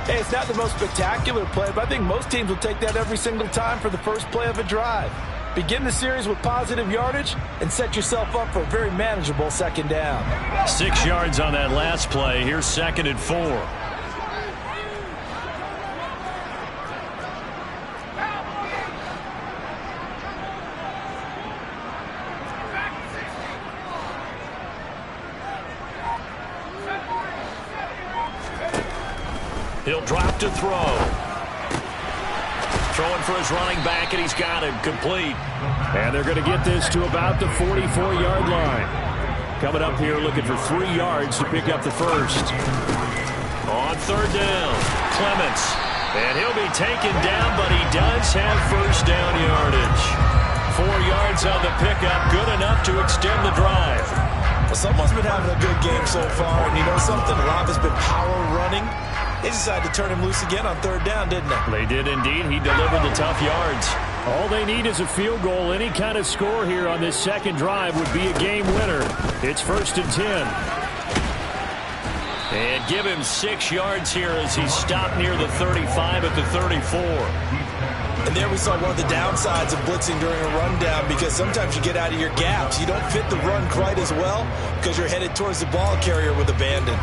Hey, it's not the most spectacular play, but I think most teams will take that every single time for the first play of a drive. Begin the series with positive yardage and set yourself up for a very manageable second down. 6 yards on that last play. Here's 2nd and 4. He'll drop to throw. Throwing for his running back, and he's got it complete. And they're going to get this to about the 44-yard line. Coming up here looking for 3 yards to pick up the first. On 3rd down, Clements. And he'll be taken down, but he does have first down yardage. 4 yards on the pickup, good enough to extend the drive. Well, someone's been having a good game so far, and you know something? A lot has been power running. They decided to turn him loose again on 3rd down, didn't they? They did indeed. He delivered the tough yards. All they need is a field goal. Any kind of score here on this second drive would be a game winner. It's 1st and 10. And give him 6 yards here as he's stopped near the 35 at the 34. And there we saw one of the downsides of blitzing during a rundown, because sometimes you get out of your gaps. You don't fit the run quite as well because you're headed towards the ball carrier with abandon.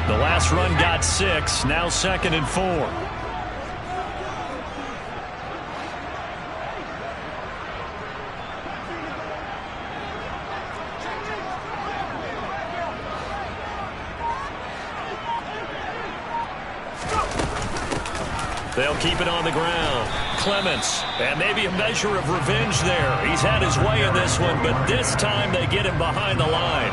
The last run got 6. Now 2nd and 4. They'll keep it on the ground. Clements, and maybe a measure of revenge there. He's had his way in this one, but this time they get him behind the line.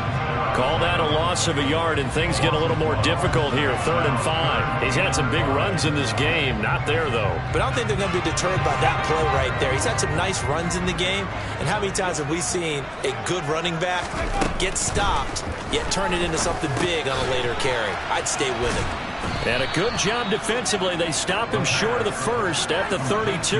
Call that a loss of a yard, and things get a little more difficult here. 3rd and 5. He's had some big runs in this game. Not there, though. But I don't think they're going to be deterred by that play right there. He's had some nice runs in the game. And how many times have we seen a good running back get stopped, yet turn it into something big on a later carry? I'd stay with him. And a good job defensively. They stop him short of the first at the 32.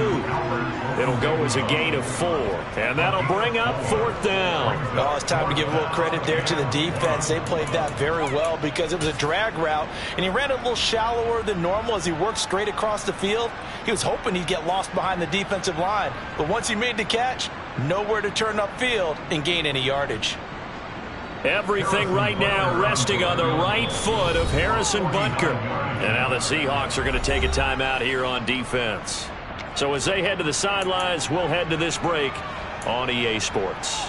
It'll go as a gain of 4. And that'll bring up 4th down. Oh, it's time to give a little credit there to the defense. They played that very well because it was a drag route, and he ran a little shallower than normal as he worked straight across the field. He was hoping he'd get lost behind the defensive line. But once he made the catch, nowhere to turn upfield and gain any yardage. Everything right now resting on the right foot of Harrison Butker. And now the Seahawks are going to take a timeout here on defense. So as they head to the sidelines, we'll head to this break on EA Sports.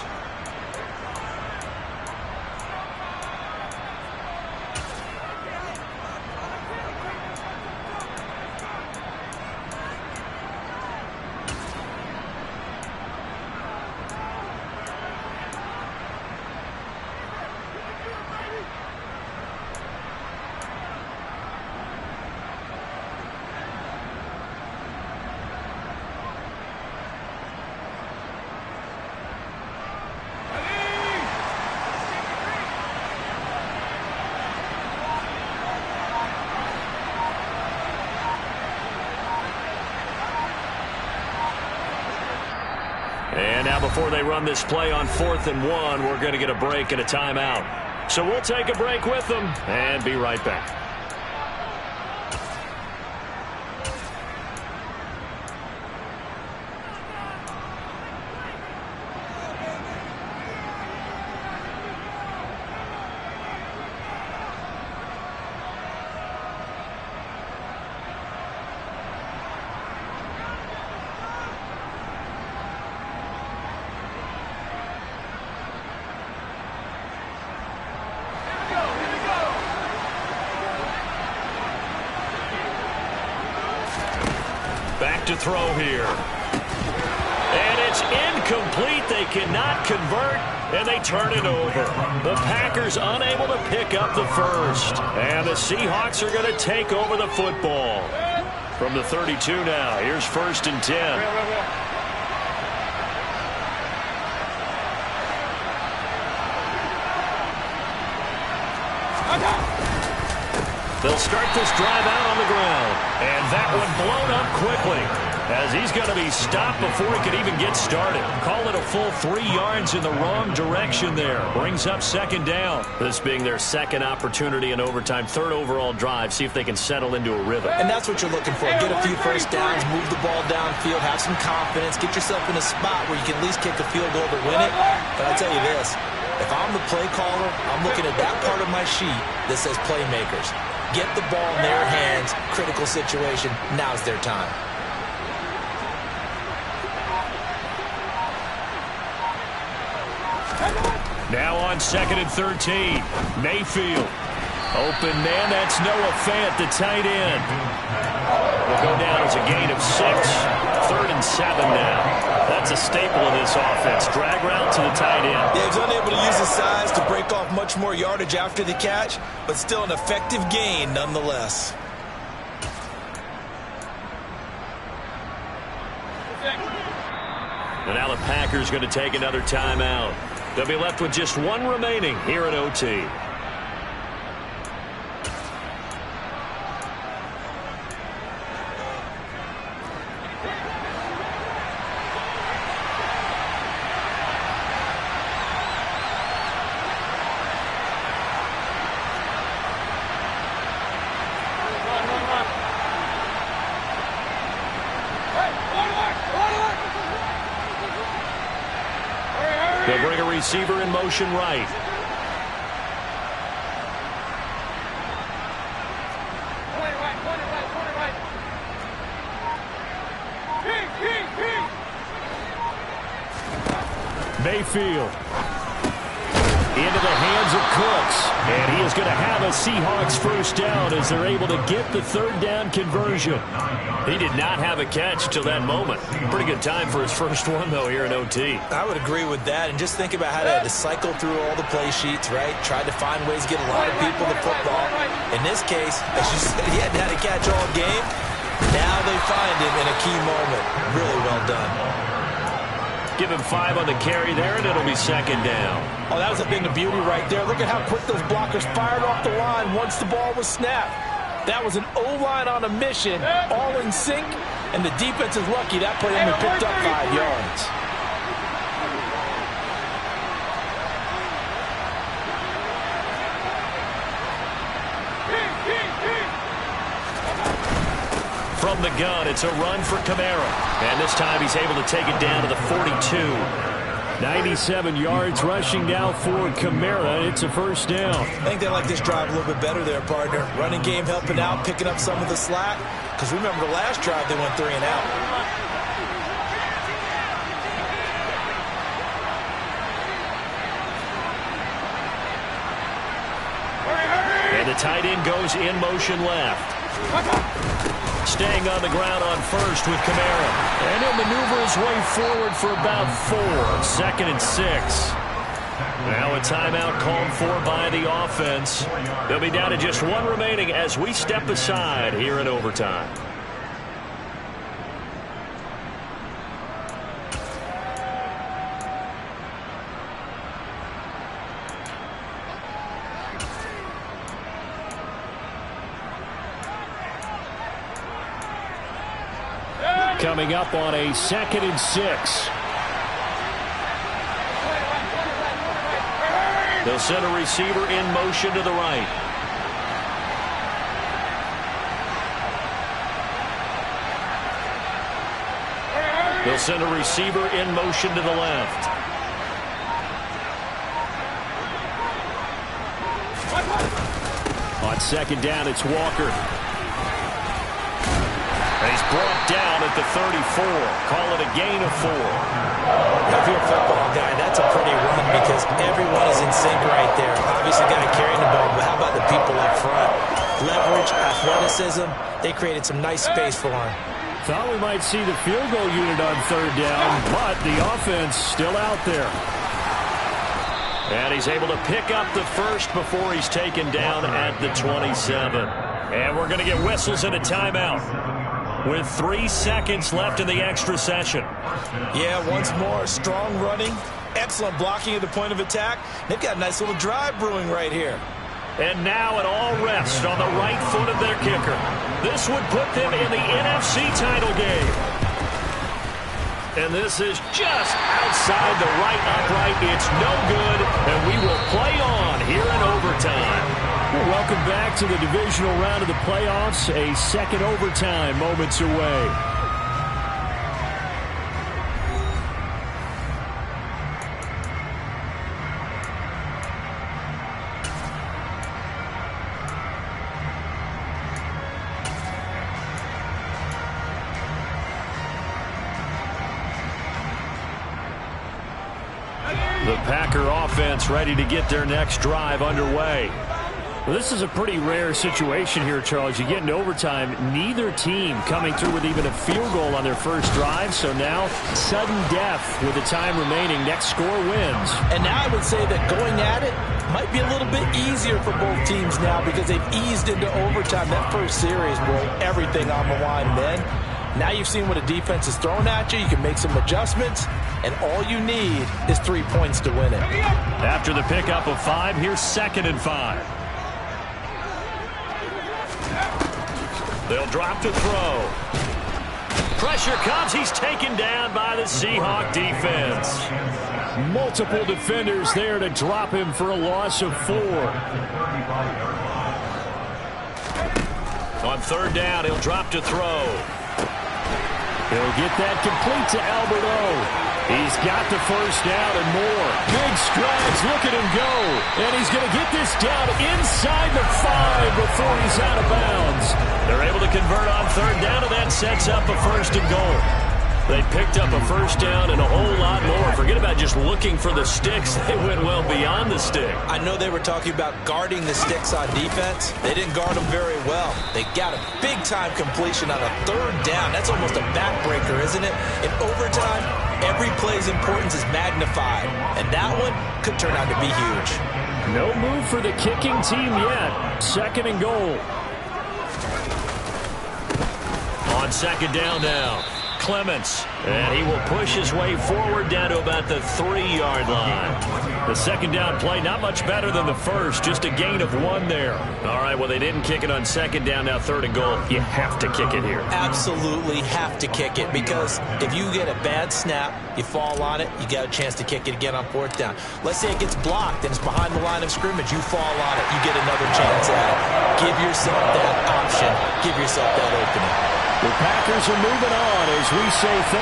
And now before they run this play on 4th and 1, we're going to get a break and a timeout. So we'll take a break with them and be right back. Back to throw here. And it's incomplete. They cannot convert, and they turn it over. The Packers unable to pick up the first. And the Seahawks are going to take over the football. From the 32 now, here's 1st and 10. They'll start this drive out on the ground. And that one blown up quickly as he's going to be stopped before he can even get started. Call it a full 3 yards in the wrong direction there. Brings up 2nd down. This being their 2nd opportunity in overtime, 3rd overall drive. See if they can settle into a rhythm. And that's what you're looking for. Get a few first downs, move the ball downfield, have some confidence, get yourself in a spot where you can at least kick a field goal to win it. But I'll tell you this, if I'm the play caller, I'm looking at that part of my sheet that says playmakers. Get the ball in their hands, critical situation, now's their time. Now on 2nd and 13, Mayfield. Open man, that's Noah Fant, the tight end. Will go down as a gain of 6. 3rd and 7 now. That's a staple of this offense. Drag route to the tight end. Yeah, he's unable to use his size to break off much more yardage after the catch, but still an effective gain nonetheless. And now the Packers going to take another timeout. They'll be left with just 1 remaining here in OT. They'll bring a receiver in motion right. Mayfield. Into the hands of Cooks. And he is going to have a Seahawks first down as they're able to get the 3rd down conversion. He did not have a catch till that moment. Pretty good time for his first one, though, here in OT. I would agree with that. And just think about how they had to cycle through all the play sheets, right? Tried to find ways to get a lot of people the football. In this case, as you said, he hadn't had a catch all game. Now they find him in a key moment. Really well done. Give him 5 on the carry there, and it'll be 2nd down. Oh, that was a thing of beauty right there. Look at how quick those blockers fired off the line once the ball was snapped. That was an O-line on a mission, all in sync, and the defense is lucky that play only picked up 5 yards. From the gun, it's a run for Kamara. And this time he's able to take it down to the 42. 97 yards rushing now for Kamara. It's a first down. I think they like this drive a little bit better there, partner. Running game helping out, picking up some of the slack. Because remember the last drive, they went 3 and out. And the tight end goes in motion left. Staying on the ground on first with Kamara. And he'll maneuver his way forward for about 4. 2nd and 6. Now a timeout called for by the offense. They'll be down to just 1 remaining as we step aside here in overtime. Coming up on a 2nd and 6. They'll send a receiver in motion to the right. They'll send a receiver in motion to the left. On second down, it's Walker. And he's brought down at the 34. Call it a gain of 4. If you're a football guy, that's a pretty run because everyone is in sync right there. Obviously, guy carrying the ball, but how about the people up front? Leverage, athleticism, they created some nice space for him. Thought we might see the field goal unit on third down, but the offense still out there. And he's able to pick up the first before he's taken down at the 27. And we're going to get whistles and a timeout with 3 seconds left in the extra session. Yeah, once more, strong running, excellent blocking at the point of attack. They've got a nice little drive brewing right here. And now it all rests on the right foot of their kicker. This would put them in the NFC title game. And this is just outside the right upright. It's no good, and we will play on here in overtime. Well, welcome back to the divisional round of the playoffs. A second overtime moments away. The Packer offense ready to get their next drive underway. Well, this is a pretty rare situation here, Charles. You get into overtime, neither team coming through with even a field goal on their first drive. So now, sudden death with the time remaining. Next score wins. And now I would say that going at it might be a little bit easier for both teams now because they've eased into overtime. That first series, boy, everything on the line then. Now you've seen what a defense is throwing at you. You can make some adjustments, and all you need is 3 points to win it. After the pickup of 5, here's 2nd and 5. They'll drop to throw. Pressure comes. He's taken down by the Seahawk defense. Multiple defenders there to drop him for a loss of 4. On third down, he'll drop to throw. He'll get that complete to Albert O. He's got the first down and more. Big strides. Look at him go. And he's going to get this down inside the 5 before he's out of bounds. They're able to convert on third down, and that sets up a 1st and goal. They picked up a first down and a whole lot more. Forget about just looking for the sticks. They went well beyond the stick. I know they were talking about guarding the sticks on defense. They didn't guard them very well. They got a big-time completion on a third down. That's almost a backbreaker, isn't it? In overtime, every play's importance is magnified. And that one could turn out to be huge. No move for the kicking team yet. 2nd and goal. On second down now. Clements, and he will push his way forward down to about the 3-yard line. The second down play, not much better than the first, just a gain of 1 there. All right, well, they didn't kick it on second down, now 3rd and goal. You have to kick it here. Absolutely have to kick it because if you get a bad snap, you fall on it, you got a chance to kick it again on 4th down. Let's say it gets blocked and it's behind the line of scrimmage. You fall on it, you get another chance at it. Give yourself that option. Give yourself that opening. The Packers are moving on as we say thank you.